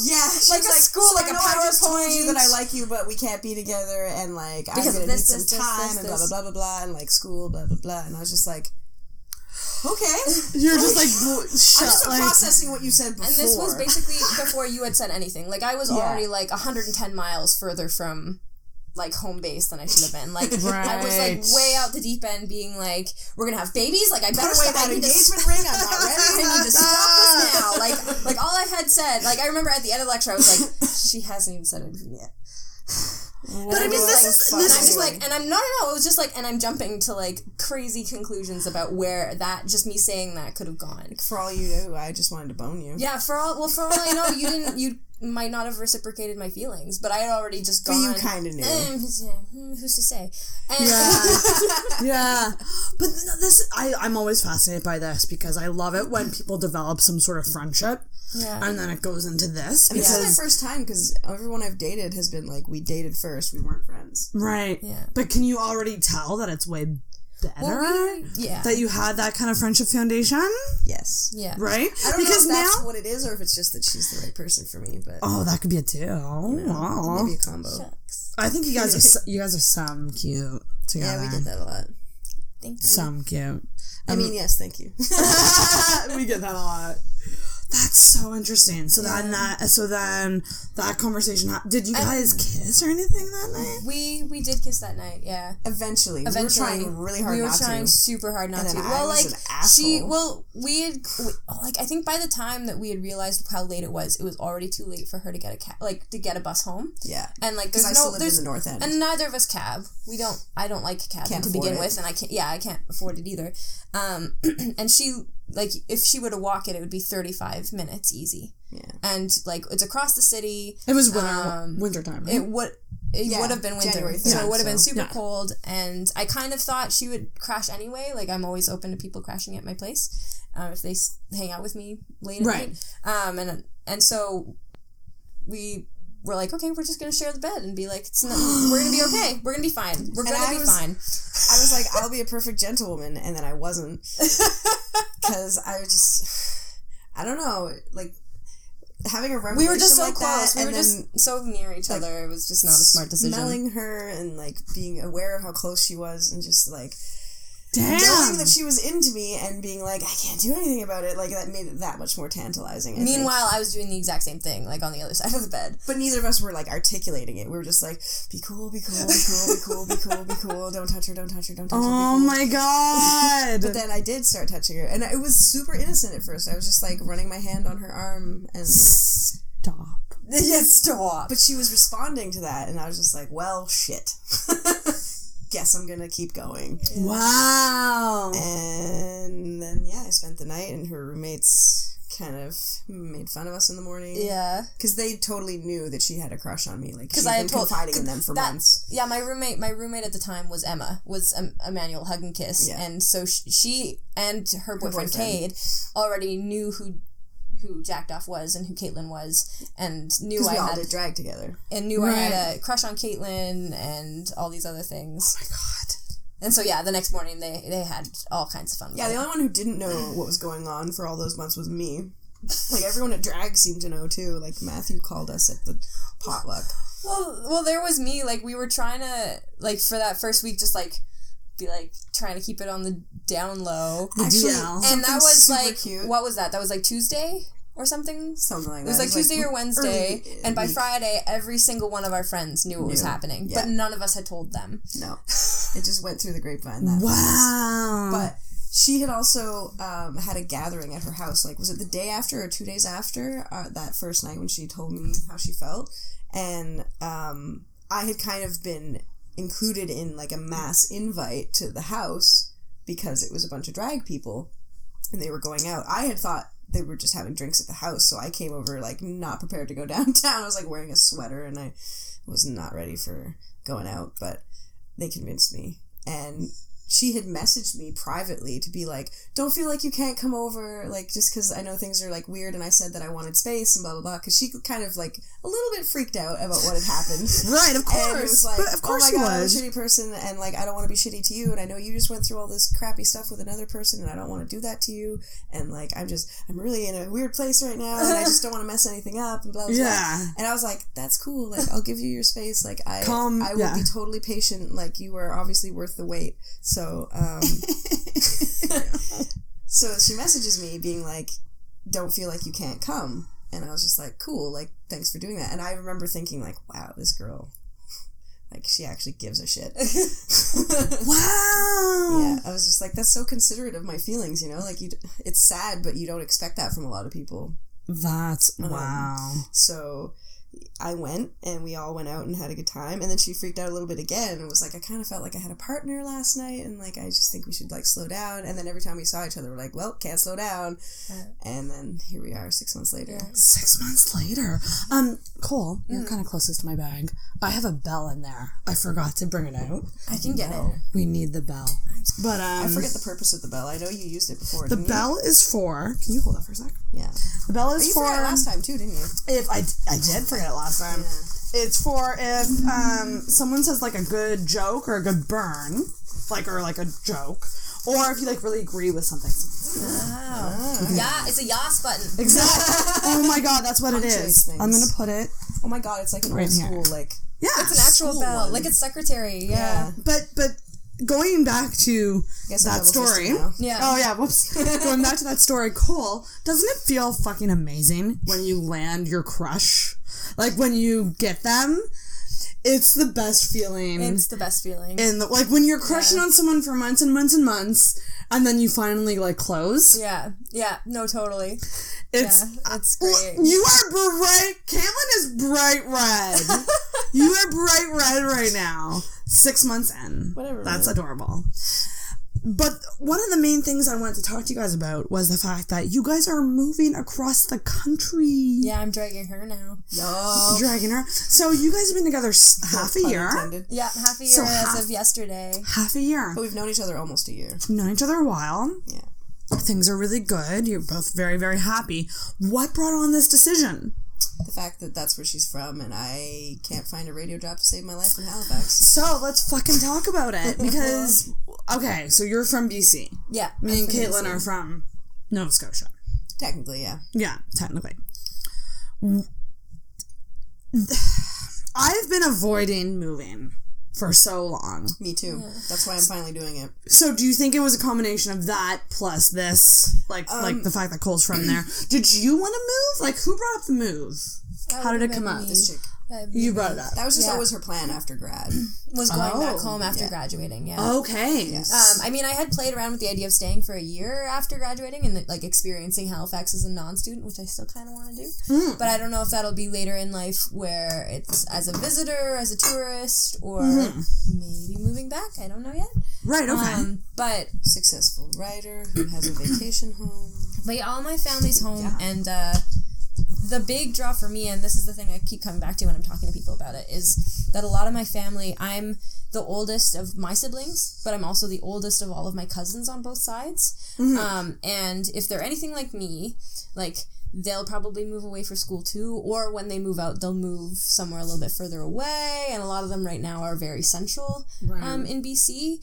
Yeah, like a school, so like I a know I just told you PowerPoint. that I like you, but we can't be together, and like I'm Because gonna of this, need some time, and blah blah blah blah blah, and like school, blah blah blah, and I was just like, okay, You're just like I'm shut. just Like, processing what you said before. and this was basically before you had said anything. Like I was already like 110 miles further from like home base than I should have been. Like I was like way out the deep end, being like, we're gonna have babies. Like I better away that engagement ring. I'm not ready. I need to stop this now. Like all I had said. Like I remember at the end of the lecture, I was like, she hasn't even said anything yet. but I mean, this And I'm is just like, and I'm no, it was just like, and I'm jumping to like crazy conclusions about where that, just me saying that could have gone. For all you knew, I just wanted to bone you. Yeah, for all I know, you might not have reciprocated my feelings, but I had already just But gone. you kind of knew. Who's to say? And yeah. But this, I'm always fascinated by this because I love it when people develop some sort of friendship. Yeah. And then it goes into this. And this is my first time because everyone I've dated has been like, we dated first, we weren't friends. Right. Yeah. But can you already tell that it's way better that you had that kind of friendship foundation. Yes. Yeah. Right? I don't know if that's what it is or if it's just that she's the right person for me, but that could be it too. Wow. Maybe a combo. Shucks. I think you guys are some cute together. Yeah, we get that a lot. Thank you. Some cute. I mean, yes, thank you. We get that a lot. That's so interesting. So then that conversation. Did you guys kiss or anything that night? We did kiss that night. Yeah. Eventually. We were trying really hard not to. We were trying super hard not to. Well, like an asshole. I think by the time that we had realized how late it was already too late for her to get to get a bus home. Yeah. And like there's no in the North End. And neither of us cab. I don't like cabin to begin with, and I can't afford it either. And she, like, if she were to walk it would be 35 minutes easy. Yeah. And like it's across the city. It was winter time. Right? It would have been winter. January 3rd, so it would have been super cold, and I kind of thought she would crash anyway. Like, I'm always open to people crashing at my place if they hang out with me late at night. And so we were like, okay, we're just gonna share the bed and be like, we're gonna be okay. We're gonna be fine. We're gonna be fine. I was like, I'll be a perfect gentlewoman, and then I wasn't, because I don't know, like, having a revelation. We were just so like close. That, we were just so near each other. It was just not a smart decision. Smelling her and like being aware of how close she was, and just like knowing that she was into me and being like, I can't do anything about it, like, that made it that much more tantalizing. Meanwhile, I was doing the exact same thing, like, on the other side of the bed. But neither of us were like articulating it. We were just like, be cool, be cool, be cool, be cool, be cool, be cool. Don't touch her, don't touch her, don't touch her. Oh my god! But then I did start touching her, and it was super innocent at first. I was just like running my hand on her arm and stop. Yeah, stop. But she was responding to that, and I was just like, well, shit. Guess I'm gonna keep going. Wow. And then I spent the night, and her roommates kind of made fun of us in the morning. Yeah, because they totally knew that she had a crush on me. Like, she'd been confiding in them for months. Yeah, my roommate at the time was Emma, was Emmanuel Hug and Kiss, and so she and her boyfriend Cade already knew who Jacked Off was and who Caitlin was, and knew I all did drag together, and knew I had a crush on Caitlin and all these other things. Oh my god! And so the next morning they had all kinds of fun. Yeah, the only one who didn't know what was going on for all those months was me. Like, everyone at drag seemed to know too. Like, Matthew called us at the potluck. Well, there was me. Like, we were trying to, like, for that first week, just like be like trying to keep it on the down low. Actually, and that was like cute. What was that? That was like Tuesday or something. Something like that. It was like Tuesday or Wednesday, and by Friday, every single one of our friends knew what was happening, but none of us had told them. No, it just went through the grapevine. That wow. But she had also had a gathering at her house. Like, was it the day after or 2 days after that first night when she told me how she felt? And I had kind of been included in like a mass invite to the house because it was a bunch of drag people and they were going out. I had thought they were just having drinks at the house, so I came over like not prepared to go downtown. I was like wearing a sweater and I was not ready for going out, but they convinced me. And she had messaged me privately to be like, don't feel like you can't come over, like, just because I know things are like weird, and I said that I wanted space and blah blah blah, because she kind of like a little bit freaked out about what had happened. Right, of course. And it was like, but of course, oh my god, I'm a shitty person, and like I don't want to be shitty to you, and I know you just went through all this crappy stuff with another person, and I don't want to do that to you, and like I'm really in a weird place right now, and I just don't want to mess anything up, and blah blah blah. And I was like, that's cool, like I'll give you your space, like I will be totally patient, like you are obviously worth the wait. So so she messages me being like, don't feel like you can't come, and I was just like, cool, like thanks for doing that. And I remember thinking like, wow, this girl, like she actually gives a shit. Wow. Yeah, I was just like, that's so considerate of my feelings, you know, like it's sad, but you don't expect that from a lot of people. That's wow. So I went, and we all went out and had a good time, and then she freaked out a little bit again and was like, I kind of felt like I had a partner last night, and like I just think we should like slow down. And then every time we saw each other, we're like, well, can't slow down. And then here we are 6 months later. 6 months later. Cole, you're kind of closest to my bag. I have a bell in there. I forgot to bring it out. I can get it. We need the bell. But I forget the purpose of the bell. I know you used it before. The bell is for. Can you hold that for a sec? Yeah. The bell is for. You forgot last time too, didn't you? If I did forget it last time. Yeah. It's for if someone says like a good joke or a good burn, like, or like a joke, or if you like really agree with something. Yeah, it's a yas button. Exactly. Oh my god, that's what it is. Things. I'm gonna put it. Oh my god, it's like an Right old school, here. like Yeah, It's an actual bell, one. like it's secretary. Yeah. but going back to Guess I'm that story. double-fisted now. Yeah. Oh yeah, whoops. Going back to that story, Cole, doesn't it feel fucking amazing when you land your crush? Like when you get them, it's the best feeling. It's the best feeling. Like when you're crushing on someone for months and months and months, and then you finally like close. Yeah. No, totally. It's That's great. You are bright. Caitlin is bright red. You are bright red right now. 6 months in. Whatever, That's man. adorable. But one of the main things I wanted to talk to you guys about was the fact that you guys are moving across the country. Yeah, I'm dragging her now. Yo. Dragging her. So you guys have been together half a Pun year. intended. Yeah, half a year So as of yesterday. Half a year. But we've known each other almost a year. Known each other a while. Yeah. Things are really good. You're both very, very happy. What brought on this decision? The fact that that's where she's from, and I can't find a radio job to save my life in Halifax. So let's fucking talk about it because, okay, so you're from BC. Yeah. Me and I'm from Caitlin BC. are from Nova Scotia. Technically, yeah. Yeah, technically. I've been avoiding moving for so long. Me too. That's why I'm finally doing it. So do you think it was a combination of that plus this, like the fact that Cole's from there? Did you want to move? Like, who brought up the move? How did it come up? This chick. You brought it up. That was just Yeah. always her plan after grad. Was going back Oh, home after yeah. graduating, yeah. Okay. I mean, I had played around with the idea of staying for a year after graduating and like experiencing Halifax as a non-student, which I still kind of want to do. But I don't know if that'll be later in life where it's as a visitor, as a tourist, or maybe moving back. I don't know yet. Right, okay. But Successful writer who has a vacation home. yeah, all my family's home, and the big draw for me, and this is the thing I keep coming back to when I'm talking to people about it, is that a lot of my family, I'm the oldest of my siblings, but I'm also the oldest of all of my cousins on both sides. And if they're anything like me, like, they'll probably move away for school too, or when they move out, they'll move somewhere a little bit further away, and a lot of them right now are very central in BC.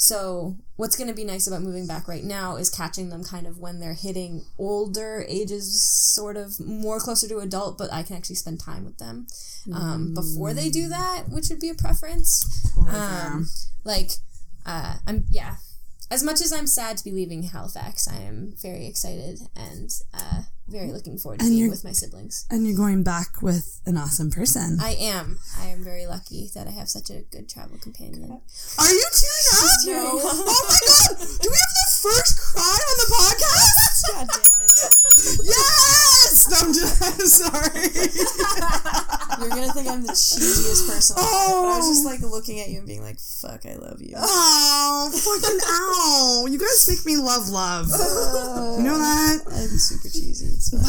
So what's going to be nice about moving back right now is catching them kind of when they're hitting older ages, sort of more closer to adult, but I can actually spend time with them before they do that, which would be a preference. As much as I'm sad to be leaving Halifax, I am very excited and very looking forward to being with my siblings. And you're going back with an awesome person. I am very lucky that I have such a good travel companion. Are you tearing up? No. Oh my god! Do we have the first cry on the podcast? God damn it. Yes! No, I'm just sorry. You're gonna think I'm the cheesiest person. Oh. But I was just like looking at you and being like, fuck, I love you. Oh, fucking ow. You guys make me love. You know that? I'm super cheesy. It's fine.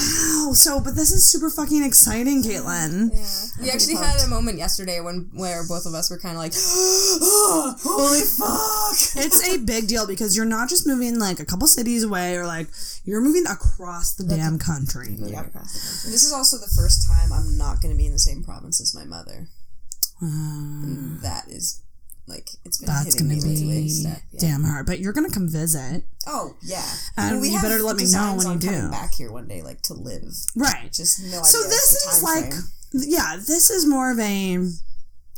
Wow. So, but this is super fucking exciting, Caitlin. Yeah. We actually had a moment yesterday where both of us were kind of like, Holy fuck! It's a big deal because you're not just moving like a couple cities away or like you're moving across the damn country. Yep. This is also the first time I'm not going to be in the same province as my mother. And that is, like, it's been That's hitting gonna me with be a step. Yeah. damn hard. But you're gonna come visit. Oh, yeah. And you better let me know when you do. Coming back here one day, like, to live. Right. Just no idea. So this the is time like, frame. yeah, this is more of a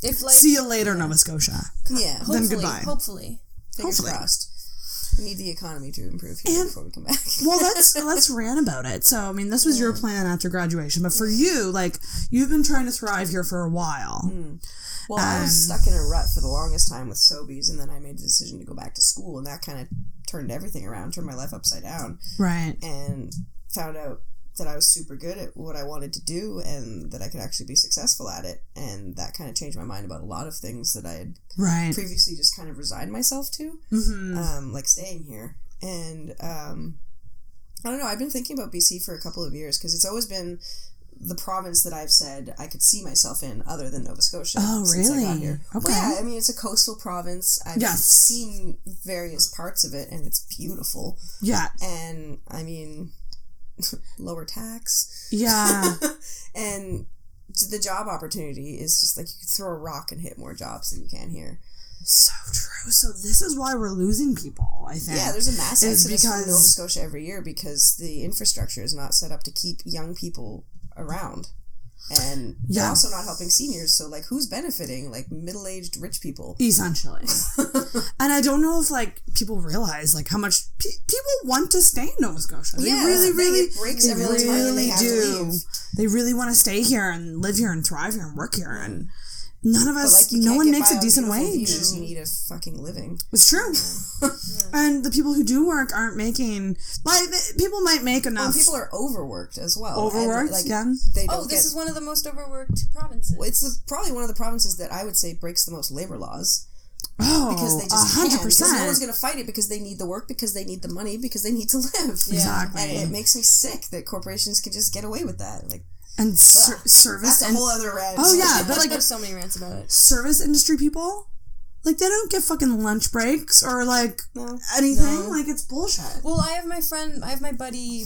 if like, see you later, Nova Scotia. Yeah. Then goodbye. Hopefully. Fingers Hopefully. crossed. We need the economy to improve here before we come back. Well, let's rant about it. So, I mean, this was your plan after graduation, but for you, like, you've been trying to thrive here for a while. Well, I was stuck in a rut for the longest time with Sobeys, and then I made the decision to go back to school, and that kind of turned everything around, turned my life upside down, Right. and found out that I was super good at what I wanted to do and that I could actually be successful at it, and that kind of changed my mind about a lot of things that I had Right. previously just kind of resigned myself to, like staying here. And I don't know, I've been thinking about BC for a couple of years because it's always been the province that I've said I could see myself in other than Nova Scotia. Oh, since I got really? here. Okay. Well, yeah, I mean, it's a coastal province. I've Yes. seen various parts of it, and it's beautiful. Yeah. And, I mean, lower tax. Yeah. And the job opportunity is just like you could throw a rock and hit more jobs than you can here. So true. So this is why we're losing people, I think. Yeah, there's a mass exodus from because Nova Scotia every year because the infrastructure is not set up to keep young people around. And they're also not helping seniors, so, like, who's benefiting? Like, middle-aged rich people. Essentially. And I don't know if, like, people realize, like, how much people want to stay in Nova Scotia. They it breaks everyone's heart when they have to leave. They really want to stay here and live here and thrive here and work here, and none of us, like, no one makes a decent wage. Views, you need a fucking living. It's true. And the people who do work aren't making, like, people might make enough. Well, people are overworked as well. Overworked, and, like, yeah. This is one of the most overworked provinces. Well, it's probably one of the provinces that I would say breaks the most labor laws. Oh, because they just 100%. Because no one's going to fight it because they need the work, because they need the money, because they need to live. Exactly. And it makes me sick that corporations can just get away with that. Like, and service. That's a whole other rant. Oh yeah, but like there's so many rants about it. Service industry people, like, they don't get fucking lunch breaks or like anything. No. Like, it's bullshit. Well, I have my buddy,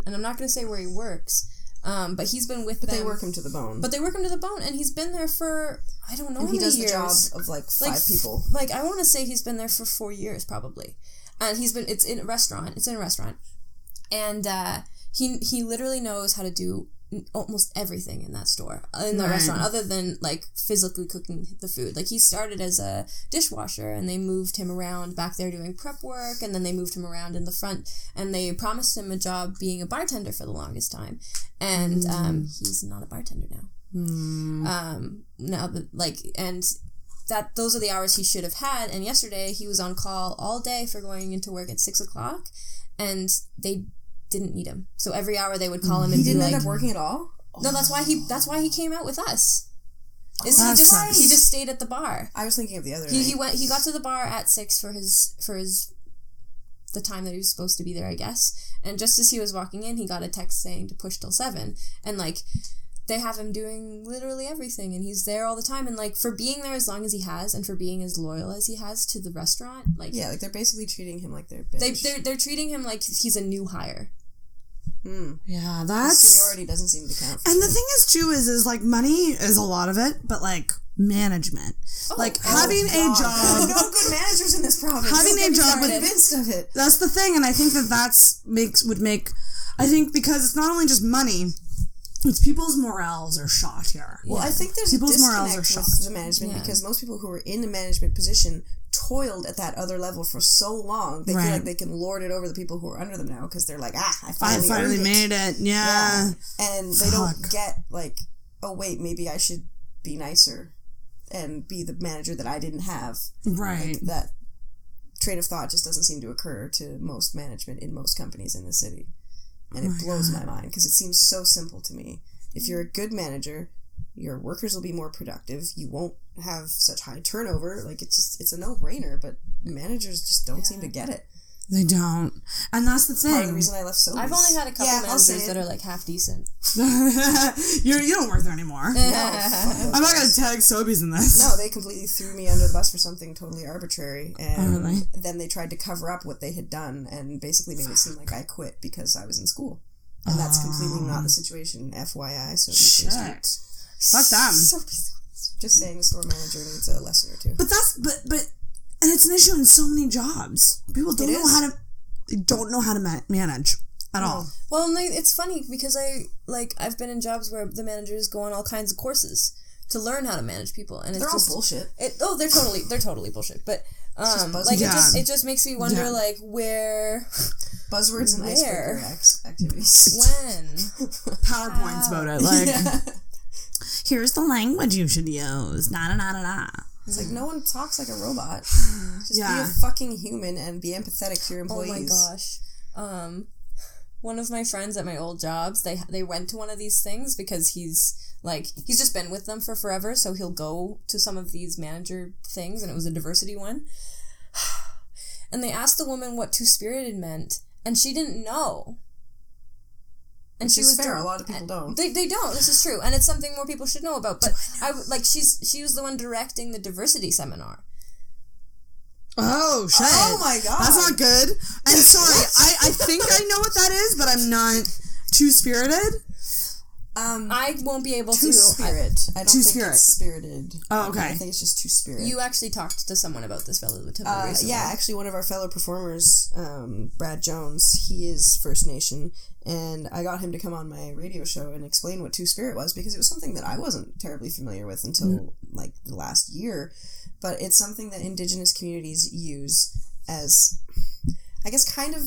and I'm not gonna say where he works. But he's been with them. But they work him to the bone. And he's been there for, I don't know how many years. And he does the job of, like, 5 people. Like, I want to say he's been there for 4 years, probably. And it's in a restaurant. And he literally knows how to do almost everything in that store, in the restaurant, other than, like, physically cooking the food. Like, he started as a dishwasher, and they moved him around back there doing prep work, and then they moved him around in the front, and they promised him a job being a bartender for the longest time. And he's not a bartender now. Now that, like, and that those are the hours he should have had. And yesterday he was on call all day for going into work at 6:00, and they didn't need him. So every hour they would call him and he didn't end up working at all? No, that's why he came out with us. He just stayed at the bar. I was thinking of the other night. He got to the bar at 6 for his the time that he was supposed to be there, I guess. And just as he was walking in, he got a text saying to push till 7. And, like, they have him doing literally everything, and he's there all the time. And, like, for being there as long as he has, and for being as loyal as he has to the restaurant, like, yeah, like, they're basically treating him like their bitch. They're treating him like he's a new hire. Yeah, that's... Seniority doesn't seem to count. And the thing is, too, is, like, money is a lot of it, but, like, management. Having a job... No good managers in this province. Having a job... I'm convinced of it. That's the thing, and I think would make... I think because it's not only just money... It's people's morals are shot here. Well, I think there's people's a morals are disconnect shot with the management because most people who are in a management position toiled at that other level for so long. They feel like they can lord it over the people who are under them now because they're like, I finally made it. Yeah. And they don't get, like, oh, wait, maybe I should be nicer and be the manager that I didn't have. Right. Like, that train of thought just doesn't seem to occur to most management in most companies in the city. And it blows my mind because it seems so simple to me. If you're a good manager, your workers will be more productive. You won't have such high turnover. Like, it's a no-brainer, but managers just don't seem to get it. They don't. And that's the thing. Part of the reason I left Sobeys. I've only had a couple managers that are, like, half decent. You don't work there anymore. No, I'm not going to tag Sobeys in this. No, they completely threw me under the bus for something totally arbitrary. And then they tried to cover up what they had done and basically made it seem like I quit because I was in school. And that's completely not the situation. FYI, Sobeys. Fuck them. Just saying the store manager needs a lesson or two. But and it's an issue in so many jobs. People don't know how to manage at all. Well, it's funny because I've been in jobs where the managers go on all kinds of courses to learn how to manage people, and they're all bullshit. They're totally bullshit. But it just makes me wonder like where buzzwords and icebreaker activities. When PowerPoints about it, like here's the language you should use. It's like no one talks like a robot. Just be a fucking human and be empathetic to your employees. Oh my gosh. One of my friends at my old jobs, they went to one of these things because he's just been with them for forever, so he'll go to some of these manager things, and it was a diversity one. And they asked the woman what two-spirited meant, and she didn't know. And she was fair. A lot of people don't. They don't. This is true, and it's something more people should know about. But she was the one directing the diversity seminar. Oh shit! Oh my god, that's not good. I'm sorry. I think I know what that is, but I'm not two-spirited. I won't be able to. Two-spirit. I don't think Two-spirit. it's spirited. Oh, okay. I think it's just two-spirit. You actually talked to someone about this relatively recently. Yeah, actually one of our fellow performers, Brad Jones, he is First Nation, and I got him to come on my radio show and explain what two-spirit was, because it was something that I wasn't terribly familiar with until, like, the last year. But it's something that Indigenous communities use as, I guess, kind of,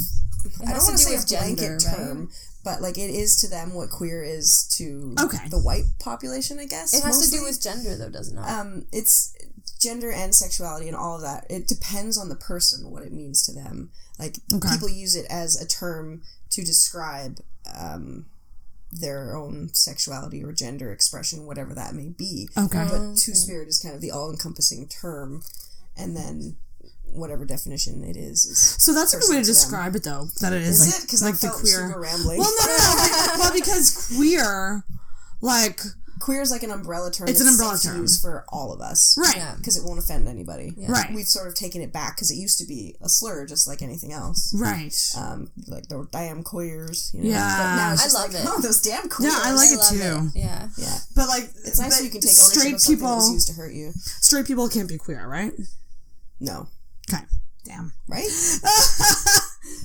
I don't want to say a blanket term, but, like, it is to them what queer is to the white population, I guess. It has mostly. to do with gender, though, doesn't it? It's gender and sexuality and all of that. It depends on the person, what it means to them. Like, people use it as a term to describe their own sexuality or gender expression, whatever that may be. But two-spirit is kind of the all-encompassing term, and then whatever definition it is so that's a good way to describe it, though, that it is like, because like I felt the queer super rambling. Well, no. Well, because queer, like, queer is like an umbrella term. It's an umbrella term to use for all of us, right? Because it won't offend anybody, right? We've sort of taken it back because it used to be a slur, just like anything else, right? Like the damn queers, you know? Yeah. But now it's just I love like, it. Oh, those damn queers. Yeah, I like it too. Yeah. But like, it's nice when you can take ownership of something that was used to hurt you. Straight people can't be queer, right? No. Okay. Damn. Right?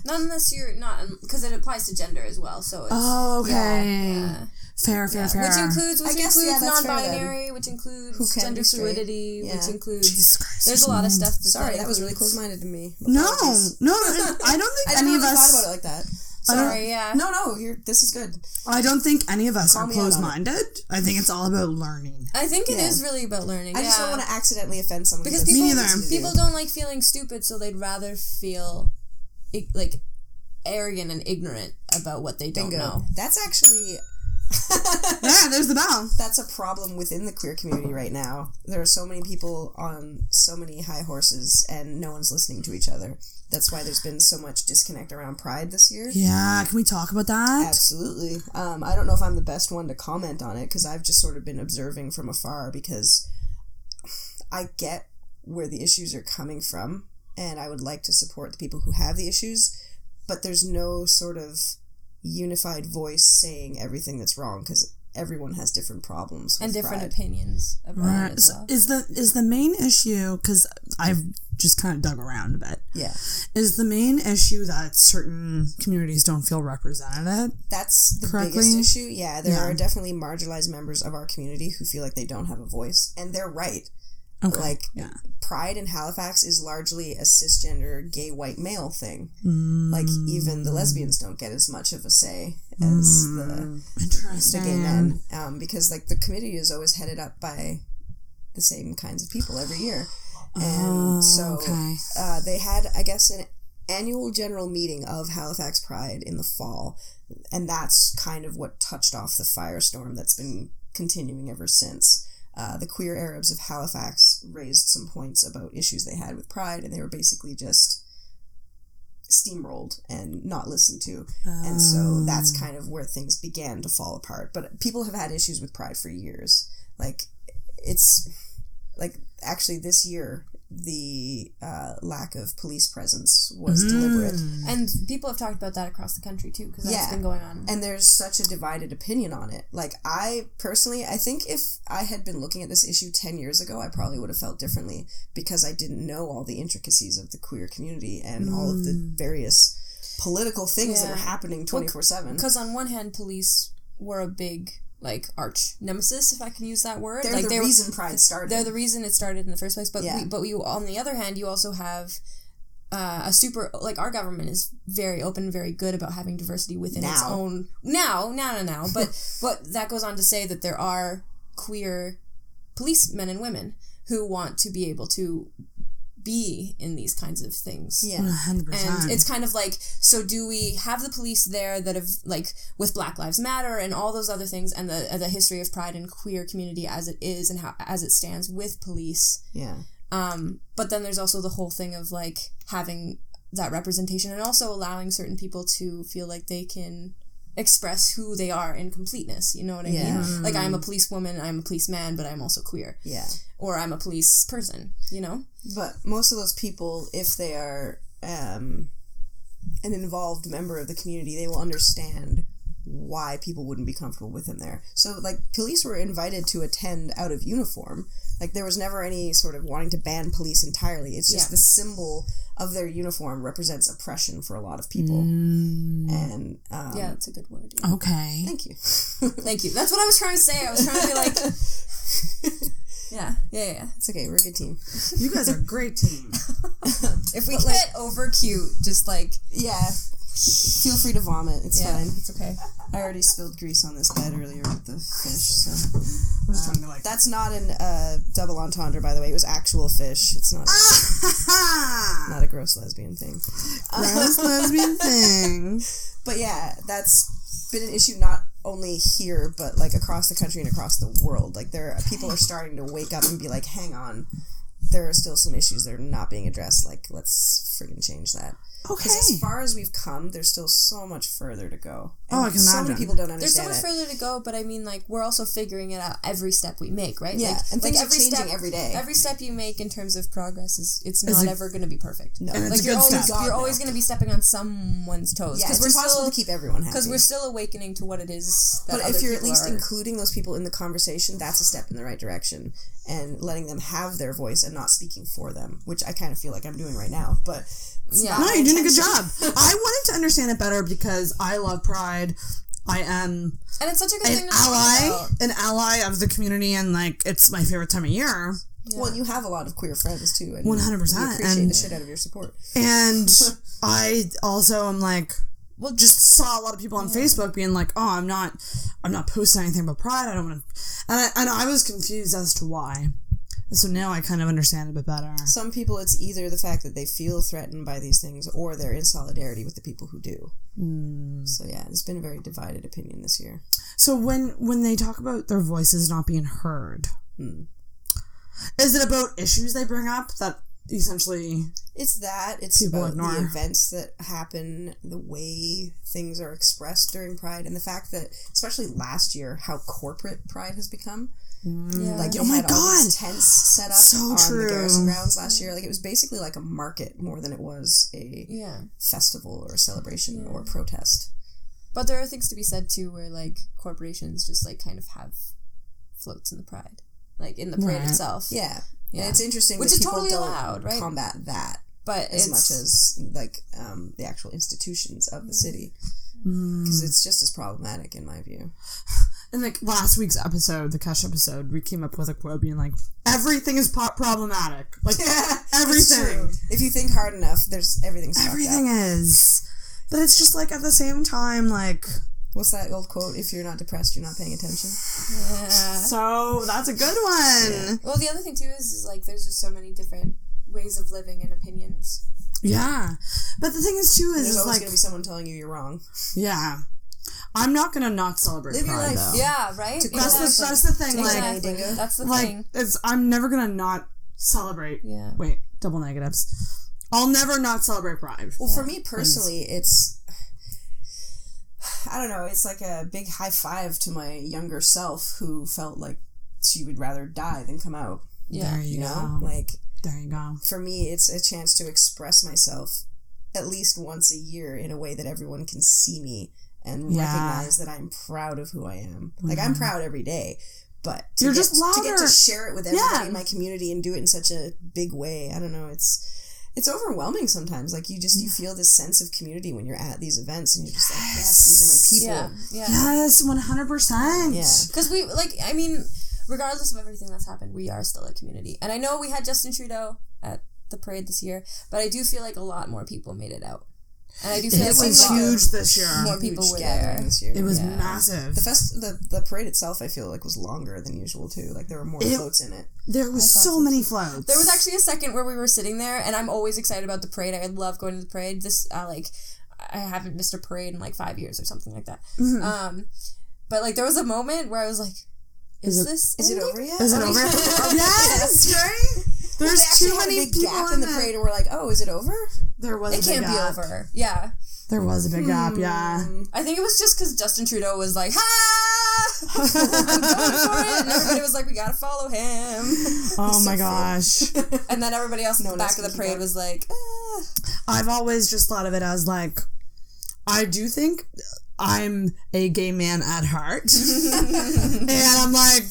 Not unless you're not, because it applies to gender as well. So it's, okay. Yeah. Fair. Which includes that's non-binary, which includes gender fluidity, which includes Jesus Christ, there's a lot of stuff. Sorry, that was really close-minded to me. No, I don't think any of us thought about it like that. Sorry, No, this is good. I don't think any of us are me out on it. closed-minded. I think it's all about learning. I think it is really about learning. I just don't want to accidentally offend someone. Because people don't like feeling stupid, so they'd rather feel like arrogant and ignorant about what they don't know. That's actually... Yeah, there's the bell. That's a problem within the queer community right now. There are so many people on so many high horses and no one's listening to each other. That's why there's been so much disconnect around Pride this year. Yeah, can we talk about that? Absolutely. I don't know if I'm the best one to comment on it because I've just sort of been observing from afar, because I get where the issues are coming from and I would like to support the people who have the issues, but there's no sort of unified voice saying everything that's wrong, because everyone has different problems with and different Pride. Opinions about it as well. Is the main issue, because I've just kind of dug around a bit, is the main issue that certain communities don't feel represented? That's the biggest issue. Yeah, there are definitely marginalized members of our community who feel like they don't have a voice, and they're right. Like, Pride in Halifax is largely a cisgender gay white male thing. Like, even the lesbians don't get as much of a say as the gay men, because like the committee is always headed up by the same kinds of people every year, and they had, I guess, an annual general meeting of Halifax Pride in the fall, and that's kind of what touched off the firestorm that's been continuing ever since. The queer Arabs of Halifax raised some points about issues they had with Pride, and they were basically just steamrolled and not listened to. And so that's kind of where things began to fall apart. But people have had issues with Pride for years. Like, it's like, actually this year, the lack of police presence was deliberate. And people have talked about that across the country too, because that's been going on. And there's such a divided opinion on it. Like, I personally, I think if I had been looking at this issue 10 years ago, I probably would have felt differently, because I didn't know all the intricacies of the queer community and all of the various political things that are happening 24/7. Because on one hand, police were a big, like, arch nemesis, if I can use that word. They're like, the reason Pride started. They're the reason it started in the first place. But we, on the other hand, you also have a super, like, our government is very open, very good about having diversity within its own. Now. But that goes on to say that there are queer policemen and women who want to be able to be in these kinds of things. Yeah, 100%. And it's kind of like, so do we have the police there that have, like, with Black Lives Matter and all those other things, and the history of Pride and queer community as it is and how as it stands with police. Yeah. But then there's also the whole thing of, like, having that representation and also allowing certain people to feel like they can express who they are in completeness. You know what I mean? Like, I'm a policewoman, I'm a policeman, but I'm also queer. Yeah. Or I'm a police person, you know? But most of those people, if they are an involved member of the community, they will understand why people wouldn't be comfortable with him there. So, like, police were invited to attend out of uniform. Like, there was never any sort of wanting to ban police entirely. It's just the symbol of their uniform represents oppression for a lot of people. And, yeah, that's a good word. Yeah. Okay. Thank you. Thank you. That's what I was trying to say. I was trying to be like... Yeah. It's okay. We're a good team. You guys are a great team. If we get over cute, just like... Yeah. Feel free to vomit. It's fine. It's okay. I already spilled grease on this bed earlier with the fish, so... that's not an double entendre, by the way. It was actual fish. It's not not a gross lesbian thing. Gross lesbian thing. But yeah, that's been an issue not only here, but like across the country and across the world. Like people are starting to wake up and be like, hang on, there are still some issues that are not being addressed. Like, let's friggin' change that. Okay. Because as far as we've come, there's still so much further to go. And I can so imagine. many people don't There's so understand much further to go, but I mean, like, we're also figuring it out every step we make, right? Yeah, like, and things are every changing step, every day. Every step you make in terms of progress it's not ever going to be perfect. No, and like it's a you're good always step. you're always going to be stepping on someone's toes. Yeah, it's we're impossible to keep everyone happy. Because we're still awakening to what it is that But other if you're at people least are. including those people in the conversation, that's a step in the right direction. And letting them have their voice and not speaking for them, which I kind of feel like I'm doing right now. But Yeah. No, you're doing a good job. I wanted to understand it better because I love Pride. I am and it's such a good thing to talk about. an ally of the community, and like it's my favorite time of year. Yeah. Well, you have a lot of queer friends too, and 100%, we appreciate and the shit out of your support. And I also am like, well, just saw a lot of people on Facebook being like, "Oh, I'm not posting anything about Pride. I don't want to," and I was confused as to why. So now I kind of understand a bit better. Some people, it's either the fact that they feel threatened by these things, or they're in solidarity with the people who do. So yeah, there's been a very divided opinion this year. So when they talk about their voices not being heard, is it about issues they bring up that essentially it's people about ignore? the events that happen, the way things are expressed during Pride, and the fact that, especially last year, how corporate Pride has become. Yeah. Like, oh my had all God, these tents set up so on true. the Garrison grounds last year. Like, it was basically like a market more than it was a festival or a celebration or a protest. But there are things to be said too where like corporations just like kind of have floats in the Pride. Like in the parade itself. Yeah. And it's interesting Which that is people totally don't allowed, right? combat that But as much as like the actual institutions of the city. Because it's just as problematic in my view. In like last week's episode, the Kesh episode, we came up with a quote being like, "Everything is problematic." Like everything. If you think hard enough, everything's fucked up. Everything is. But it's just like at the same time, like, What's that old quote? If you're not depressed, you're not paying attention. Yeah. So that's a good one. Yeah. Well, the other thing too is like there's just so many different ways of living and opinions. Yeah. But the thing is too is There's always like, going to be someone telling you you're wrong. yeah. I'm not gonna not celebrate Live your Pride, life. though. Yeah, right? That's the thing. Like, Exactly. That's the like thing. I'm never gonna not celebrate. Yeah. Wait, double negatives. I'll never not celebrate Pride. Well, for me personally, it's, I don't know, it's like a big high five to my younger self who felt like she would rather die than come out. Yeah. There you You go. know? Like, There you go. for me, it's a chance to express myself at least once a year in a way that everyone can see me and recognize that I'm proud of who I am. Like, I'm proud every day, but to You're get, just louder. to get to share it with everybody Yeah. in my community and do it in such a big way, I don't know, it's overwhelming sometimes. Like, you feel this sense of community when you're at these events, and you're just like, yes, these are my people. Yeah. Yes, 100%. Yeah. Because we, like, I mean, regardless of everything that's happened, we are still a community. And I know we had Justin Trudeau at the parade this year, but I do feel like a lot more people made it out. And I do feel It like was huge this year. more people were gathering there. this year. It was Yeah. massive. The parade itself, I feel like, was longer than usual too. Like, there were more floats in it. There was so many floats. There was actually a second where we were sitting there, and I'm always excited about the parade. I love going to the parade. This, I haven't missed a parade in like 5 years or something like that. But like, there was a moment where I was like, is it over yet? Is it over? Yes, right? There's They too actually had many a big people gap in the parade, and we're like, oh, is it over? There was It a big can't be gap. over. Yeah. There was a big gap, yeah. I think it was just because Justin Trudeau was like, ha! I'm going for it. And everybody was like, we gotta follow him. Oh my gosh. And then everybody else in the back else of the can parade keep up. was like, I've always just thought of it as like, I do think I'm a gay man at heart. And I'm like,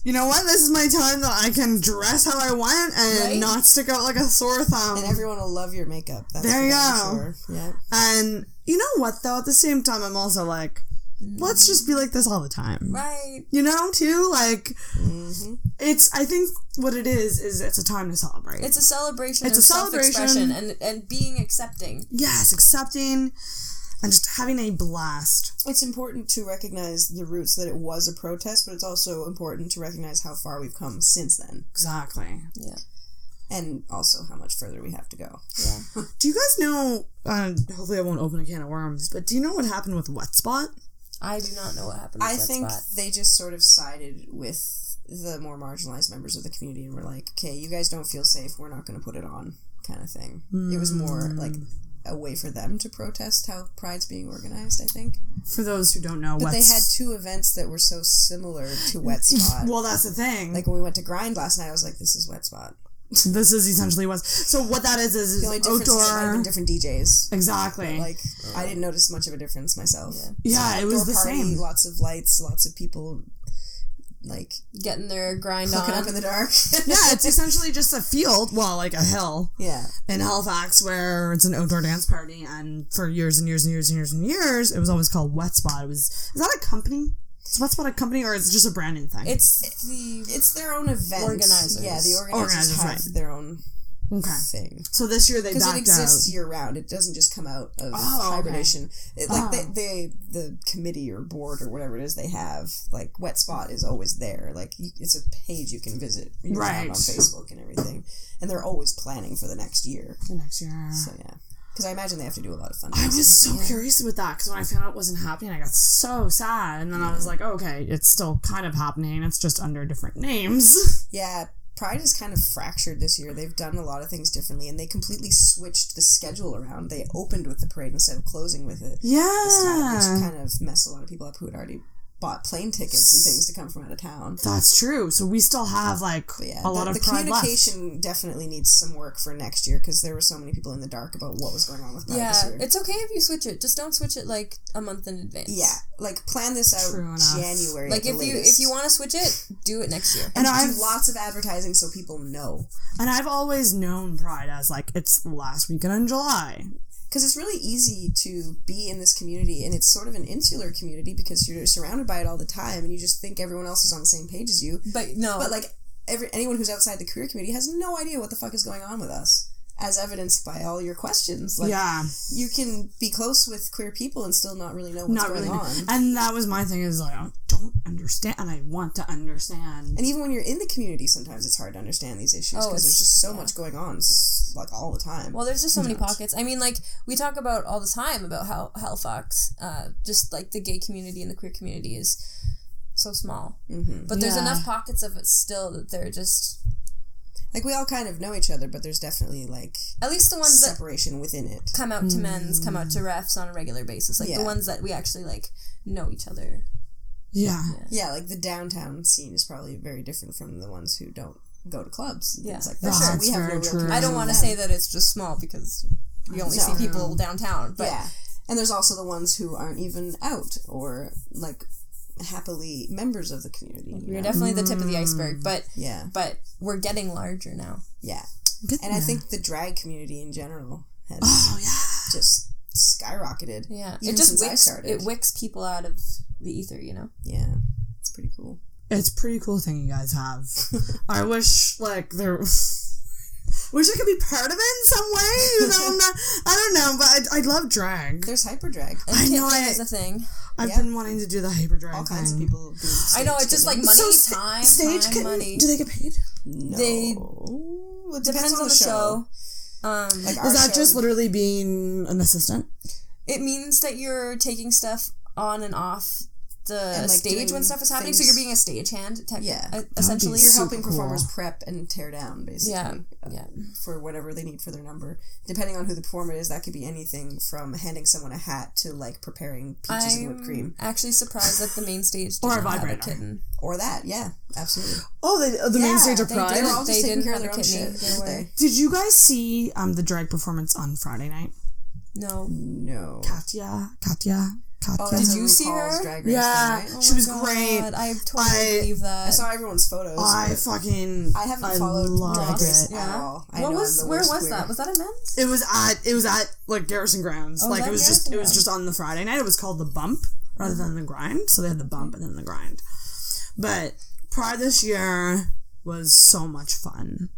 you know what? This is my time that I can dress how I want and not stick out like a sore thumb. And everyone will love your makeup. That's there you go. Sure. Yeah. And you know what, though? At the same time, I'm also like, let's just be like this all the time. Right. You know, too? Like, it's, I think what it is it's a time to celebrate. It's a celebration of self-expression and being accepting. Yes, accepting and just having a blast. It's important to recognize the roots that it was a protest, but it's also important to recognize how far we've come since then. Exactly. Yeah. And also how much further we have to go. Yeah. Do you guys know, hopefully I won't open a can of worms, but do you know what happened with Wet Spot? I do not know what happened with Wet Spot. I think they just sort of sided with the more marginalized members of the community and were like, okay, you guys don't feel safe, we're not going to put it on, kind of thing. It was more like a way for them to protest how Pride's being organized, I think. For those who don't know, but they had two events that were so similar to Wet Spot. Well, that's the thing. Like when we went to Grind last night, I was like, this is Wet Spot. This is essentially what. So what that is the only difference outdoor. Is it might have been different DJs. Exactly. But I didn't notice much of a difference myself. Yeah, it was the same. Lots of lights, lots of people getting their grind hooking on up in the dark. Yeah, it's essentially just a field, well, like a hill. Yeah. In Halifax, where it's an outdoor dance party, and for years and years and years and years and years, it was always called Wet Spot. Is that a company? Is Wet Spot a company, or is it just a branding thing? It's their own event. Organizers. Yeah, the organizers have their own thing. So this year they backed out. Because it exists year round. It doesn't just come out of hibernation. Okay. The committee or board or whatever it is they have, like Wet Spot is always there. Like it's a page you can visit year round on Facebook and everything. And they're always planning for the next year. The next year. So yeah. Because I imagine they have to do a lot of fundraising. I was so curious with that, because when I found out it wasn't happening, I got so sad. And then I was like, okay, it's still kind of happening. It's just under different names. Yeah, Pride is kind of fractured this year. They've done a lot of things differently, and they completely switched the schedule around. They opened with the parade instead of closing with it. Yeah. This time, which kind of messed a lot of people up who had already bought plane tickets and things to come from out of town. That's true. So we still have a lot of Pride left. The communication definitely needs some work for next year, because there were so many people in the dark about what was going on with Pride this year. It's okay if you switch it. Just don't switch it a month in advance. Yeah, plan this out January. If you want to switch it, do it next year. And do lots of advertising so people know. And I've always known Pride as it's last weekend in July. Because it's really easy to be in this community, and it's sort of an insular community because you're surrounded by it all the time, and you just think everyone else is on the same page as you. But no. But anyone who's outside the queer community has no idea what the fuck is going on with us, as evidenced by all your questions. You can be close with queer people and still not really know what's going on. And that was my thing, is I don't understand, and I want to understand. And even when you're in the community, sometimes it's hard to understand these issues because there's just so much going on, all the time. Well, there's just so many pockets. I mean, we talk about all the time about how Halifax, just the gay community and the queer community is so small. Mm-hmm. But there's enough pockets of it still that they're just... we all kind of know each other, but there's definitely, at least the ones separation within it. Come out to men's, come out to refs on a regular basis. The ones that we actually, know each other. Yeah. Yeah, the downtown scene is probably very different from the ones who don't go to clubs and things like that. Sure. We have no real connection. I don't want to say that it's just small because you only see people downtown. But and there's also the ones who aren't even out or, happily members of the community. We're definitely the tip of the iceberg, but we're getting larger now. Yeah. And I think the drag community in general has just skyrocketed. Yeah. Even it just since I started. It wicks people out of the ether, Yeah. It's pretty cool. It's a pretty cool thing you guys have. I wish, wish I could be part of it in some way. I don't know, but I love drag. There's hyper drag. And I know it is a thing. I've been wanting to do the hyper drag. All kinds of people do. I know, it's just money, time, money. Do they get paid? No. It depends on the show. Is that just literally being an assistant? It means that you're taking stuff on and off the stage when stuff is happening, so you're being a stagehand, essentially. You're helping performers prep and tear down, basically. Yeah. For whatever they need for their number. Depending on who the performer is, that could be anything from handing someone a hat to preparing peaches and whipped cream. I'm actually surprised that the main stage did or a not have a vibrator. kitten. Or that, yeah, absolutely. Oh, the main stage of Pride. They were all just taking care of their own kidney. shit. Did you guys see the drag performance on Friday night? No. No. Katya. Oh, Katya. that's Did you see her? Drag Race Yeah, thing, right? she was God, great. I totally believe that. I saw everyone's photos. I haven't followed loved Drag Race it. at all. I know Where I'm was the worst queer. that? Was that a men's? It was at like Garrison Grounds. Oh, like was it was that just Garrison just on the Friday night. It was called the Bump rather than the Grind. So they had the Bump and then the Grind. But Pride this year was so much fun.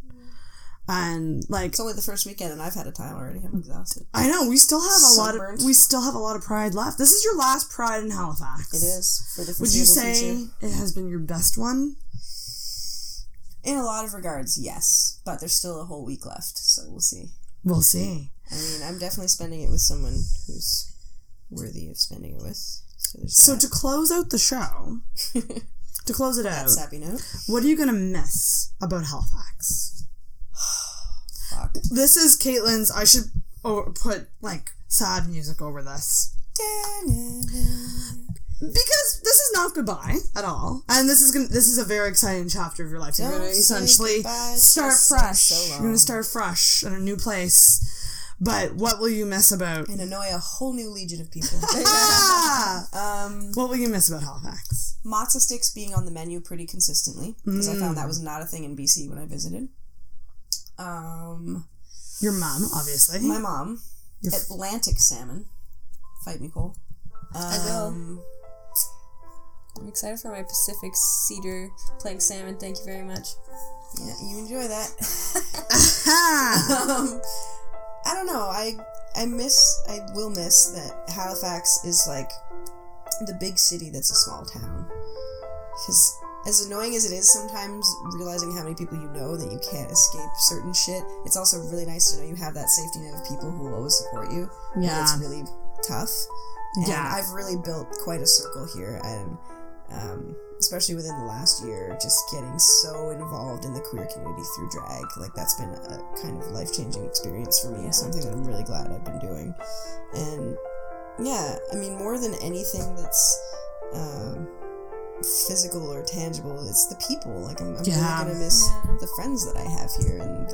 And like It's only the first weekend, and I've had a time already. I'm exhausted. I know we still have Sunburnt. a lot of Pride left. This is your last Pride in Halifax. It is for the Would you foreseeable say future. it has been your best one? In a lot of regards, yes, but there's still a whole week left, so we'll see. We'll see. I mean, I'm definitely spending it with someone who's worthy of spending it with. So to close out the show, to close it out, sappy note. what are you gonna miss about Halifax? Fuck. This is Caitlin's. I should put like sad music over this because this is not goodbye at all, and this is a very exciting chapter of your life. You're Don't gonna say essentially goodbye, start just fresh. so You're gonna long. start fresh in a new place. But what will you miss about? And annoy a whole new legion of people. What will you miss about Halifax? Matzo sticks being on the menu pretty consistently, because I found that was not a thing in BC when I visited. Your mom, obviously. My mom. Atlantic salmon. Fight me, Cole. I will. I'm excited for my Pacific cedar plank salmon. Thank you very much. Yeah, you enjoy that. I don't know. I will miss that Halifax is like the big city that's a small town. Because as annoying as it is sometimes, realizing how many people you know that you can't escape certain shit, it's also really nice to know you have that safety net of people who will always support you. Yeah. And it's really tough. And Yeah. I've really built quite a circle here, and especially within the last year, just getting so involved in the queer community through drag. Like, that's been a kind of life-changing experience for me, something that I'm really glad I've been doing. And yeah, I mean, more than anything that's physical or tangible, it's the people. Like, I'm really gonna miss the friends that I have here, and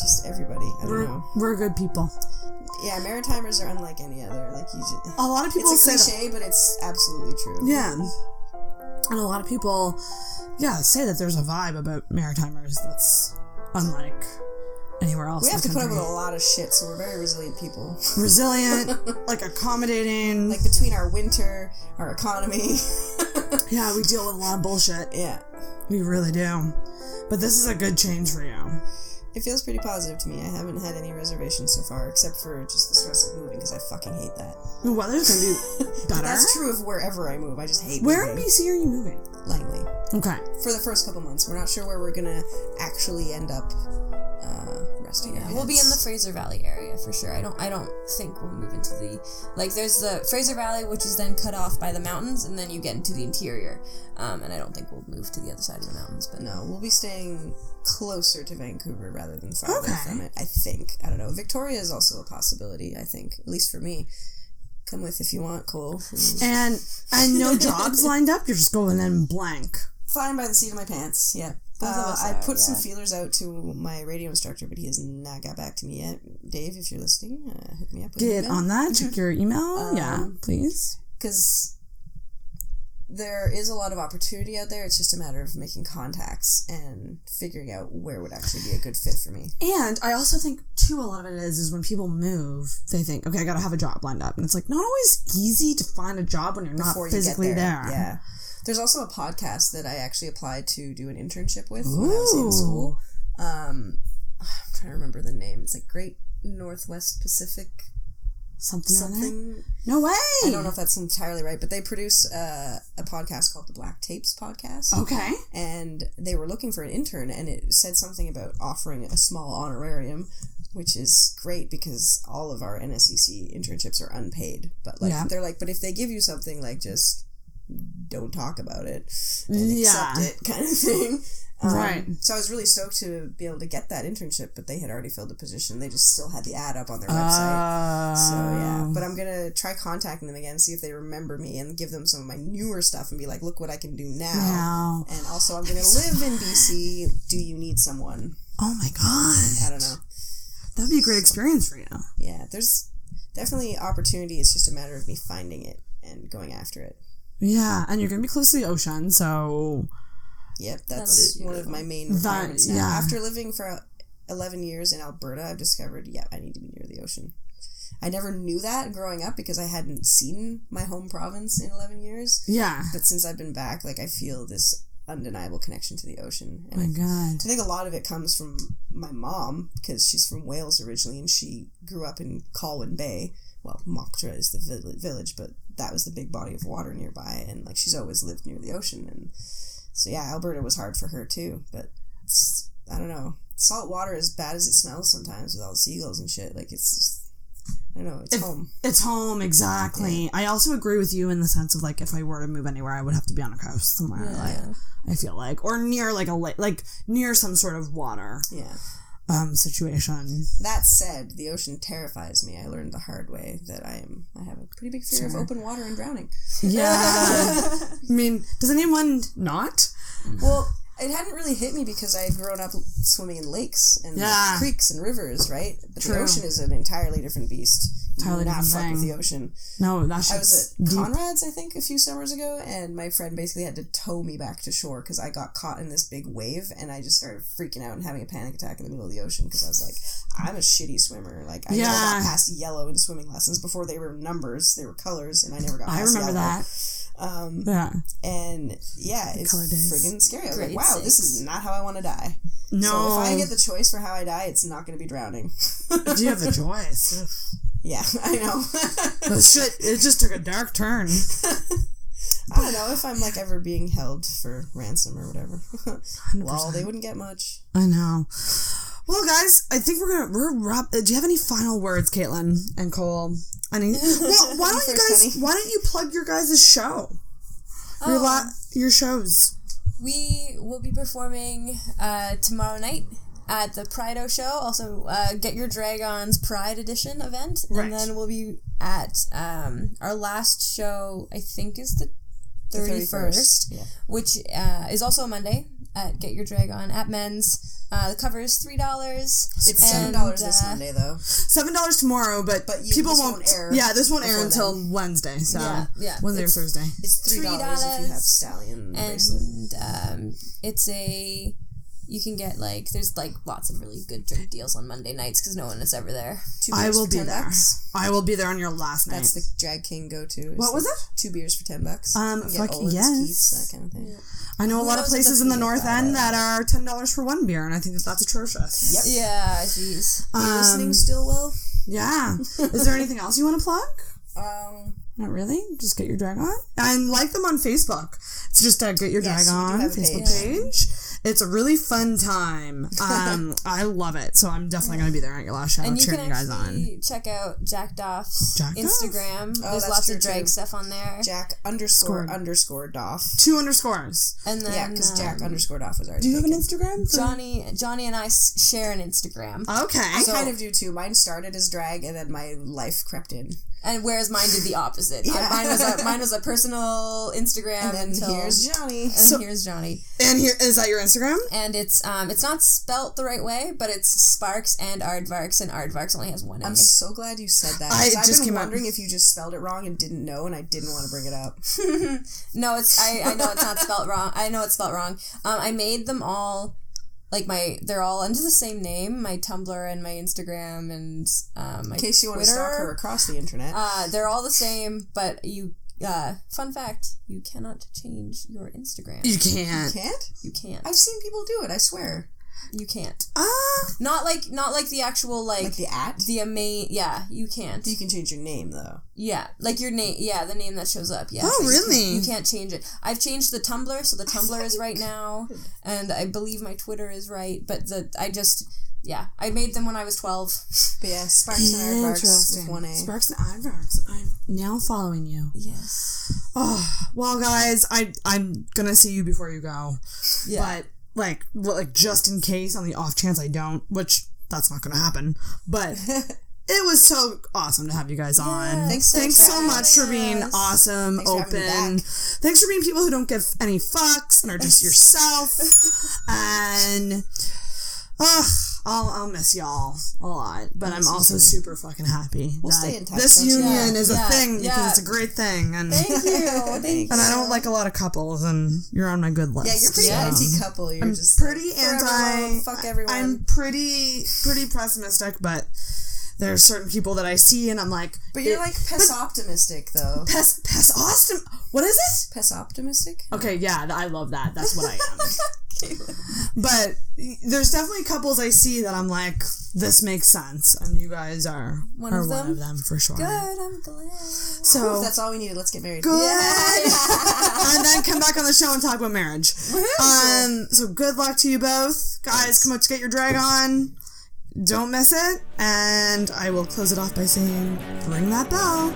just everybody. I don't know. We're good people. Yeah, Maritimers are unlike any other. Like, you just, A lot of people it's a say cliche, but it's absolutely true. Yeah. And a lot of people, say that there's a vibe about Maritimers that's unlike anywhere else. We have in to the put up country. with a lot of shit, so we're very resilient people. Resilient, like accommodating. Like, between our winter, our economy. Yeah, we deal with a lot of bullshit. Yeah. We really do. But this is a good change for you. It feels pretty positive to me. I haven't had any reservations so far, except for just the stress of moving, because I fucking hate that. The weather's gonna be better. That's true of wherever I move. I just hate Where in moving. BC are you moving? Langley. Okay. For the first couple months. We're not sure where we're gonna actually end up resting. Yeah, we'll be in the Fraser Valley area for sure. I don't think we'll move into the, like, there's the Fraser Valley, which is then cut off by the mountains, and then you get into the interior. And I don't think we'll move to the other side of the mountains. But No, we'll be staying closer to Vancouver rather than far away Okay. from it, I think. I don't know. Victoria is also a possibility, I think. At least for me. Come with if you want, Cole. And no jobs lined up? You're just going in blank. Flying by the seat of my pants, yeah. Both of us I are, put some yeah. feelers out to my radio instructor, but he has not got back to me yet. Dave, if you're listening, hook me up with Get on that. Check your email. Yeah, please. Because there is a lot of opportunity out there. It's just a matter of making contacts and figuring out where would actually be a good fit for me. And I also think, too, a lot of it is when people move, they think, okay, I gotta have a job lined up. And it's like, not always easy to find a job when you're not Before you get physically there. Yeah. There's also a podcast that I actually applied to do an internship with when I was in school. I'm trying to remember the name. It's like Great Northwest Pacific Something. No way! I don't know if that's entirely right, but they produce a podcast called the Black Tapes Podcast. Okay. And they were looking for an intern, and it said something about offering a small honorarium, which is great because all of our NSEC internships are unpaid. But they're like, but if they give you something, like, just don't talk about it and accept it, kind of thing. Right. So I was really stoked to be able to get that internship, but they had already filled the position. They just still had the ad up on their website. So yeah, but I'm gonna try contacting them again, see if they remember me, and give them some of my newer stuff and be like, look what I can do now. And also, I'm gonna live in BC. Do you need someone? Oh my god. I don't know. That'd be a great experience for you. Yeah, there's definitely opportunity. It's just a matter of me finding it and going after it. Yeah, and you're going to be close to the ocean, so... Yep, that's one of my main requirements now. Yeah. After living for 11 years in Alberta, I've discovered, I need to be near the ocean. I never knew that growing up because I hadn't seen my home province in 11 years. Yeah. But since I've been back, like, I feel this undeniable connection to the ocean. And my God. I think a lot of it comes from my mom, because she's from Wales originally, and she grew up in Colwyn Bay. Well, Mocktra is the village, but that was the big body of water nearby, and, like, she's always lived near the ocean, and so, yeah, Alberta was hard for her, too, but I don't know. Salt water, as bad as it smells sometimes with all the seagulls and shit, like, it's just, I don't know, it's home. It's home, exactly. Yeah. I also agree with you in the sense of, like, if I were to move anywhere, I would have to be on a coast somewhere, I feel like, or near, like, a lake, like, near some sort of water. Yeah. Situation. That said, the ocean terrifies me. I learned the hard way that I have a pretty big fear of open water and drowning. Yeah. I mean, does anyone not? Well, it hadn't really hit me because I had grown up swimming in lakes and creeks and rivers, right? But the ocean is an entirely different beast. Entirely different thing. With the ocean. No, that's I was at Conrad's, I think, a few summers ago, and my friend basically had to tow me back to shore because I got caught in this big wave, and I just started freaking out and having a panic attack in the middle of the ocean because I was like, I'm a shitty swimmer. Like, I never got past yellow in swimming lessons. Before they were numbers, they were colors, and I never got past yellow. I remember that. And it's friggin' scary. I was like, wow, this is not how I want to die. No. So if I get the choice for how I die, it's not going to be drowning. Do you have the choice? Yeah, I know. But shit, it just took a dark turn. I don't know if I'm, like, ever being held for ransom or whatever. Well, they wouldn't get much. I know. Well, guys, I think we're wrap. Do you have any final words, Caitlin and Coel? Why don't you plug your guys' show? Your shows. We will be performing tomorrow night at the Prido show. Also, Get Your Dragons Pride Edition event. Right. And then we'll be at our last show, I think, is the 31st. Which is also a Monday at Get Your Dragon at Men's. The cover is $3. It's $7 this Monday, though. $7 tomorrow, but people won't air. Yeah, this won't air until Wednesday. So Wednesday or Thursday. It's $3 if you have Stallion bracelet. And it's you can get, like, there's, like, lots of really good drink deals on Monday nights because no one is ever there. I will be there. I will be there on your last night. That's the Drag King go-to. What was it? 2 beers for $10. Fuck yes. Keiths, that kind of thing. Yeah. I know a lot of places in the North End that are $10 for one beer, and I think that's atrocious. Yep. Yeah, jeez. Are you listening still, Will? Yeah. Is there anything else you want to plug? Not really. Just Get Your Drag On. And like them on Facebook. It's just Get Your Drag On Facebook page. It's a really fun time. I love it. So I'm definitely going to be there at your last show cheering you guys on. And you can check out Jack Doff's Instagram. There's lots of drag stuff on there. Jack __Doff. 2 underscores. And then, because Jack _Doff was already Do you have an Instagram? Johnny and I share an Instagram. Okay. I kind of do too. Mine started as drag and then my life crept in. And whereas mine did the opposite. Mine was a personal Instagram. And then here's Johnny. Here's Johnny. And here is that your Instagram? And it's not spelt the right way, but it's Sparks and Aardvarks, and Aardvarks only has one A. I'm so glad you said that. I've been wondering if you just spelled it wrong and didn't know, and I didn't want to bring it up. No, I know it's not spelled wrong. I know it's spelled wrong. I made them all. Like they're all under the same name, my Tumblr and my Instagram and my Twitter. In case you want to stalk her across the internet. They're all the same, but fun fact, you cannot change your Instagram. You can't. You can't? You can't. I've seen people do it, I swear. You can't. Not like the actual, like the @ you can't. You can change your name though. Yeah, like your name. Yeah, the name that shows up. Yeah. Oh, really? You can't change it. I've changed the Tumblr, so the Tumblr is right now, and I believe my Twitter is right. But I made them when I was 12. But yeah, Sparks and Aardvarks with 1 A. Sparks and Aardvarks. I'm now following you. Yes. Oh well, guys, I'm gonna see you before you go. Yeah. But. Like just in case, on the off chance I don't, which that's not going to happen. But it was so awesome to have you guys on. Thanks so much for being awesome, open. Thanks for being people who don't give any fucks and are just yourself. And I'll miss y'all a lot, but I'm also too. super fucking happy We'll that stay in touch, this don't you? union is a thing Yeah. because it's a great thing. And Thank you. Thank and I you. don't like a lot of couples, and you're on my good list. Yeah, you're pretty anti-couple. You're I'm just pretty like, forever love, fuck everyone. I'm pretty pessimistic, but there's certain people that I see, and I'm like, but you're like pes-optimistic, though. What is it? Pes-optimistic? Okay, yeah, I love that. That's what I am. But there's definitely couples I see that I'm like, this makes sense, and you guys are one of them for sure. Good, I'm glad. So if that's all we needed. Let's get married. Good. Yeah. And then come back on the show and talk about marriage. So good luck to you both, guys. Come out to get your drag on. Don't miss it, and I will close it off by saying, ring that bell.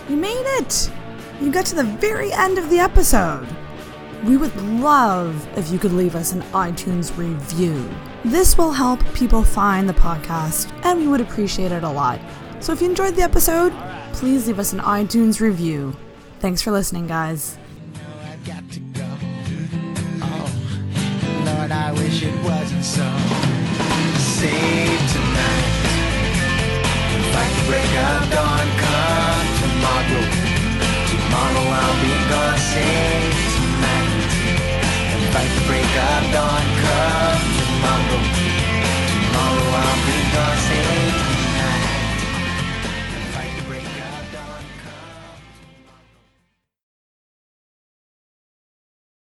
You made it! You got to the very end of the episode. We would love if you could leave us an iTunes review. This will help people find the podcast, and we would appreciate it a lot. So if you enjoyed the episode, please leave us an iTunes review. Thanks for listening, guys. I've got to go. Oh, Lord, I wish it wasn't so. Save tonight. Fight the break of dawn, come tomorrow. Tomorrow I'll be gone. Save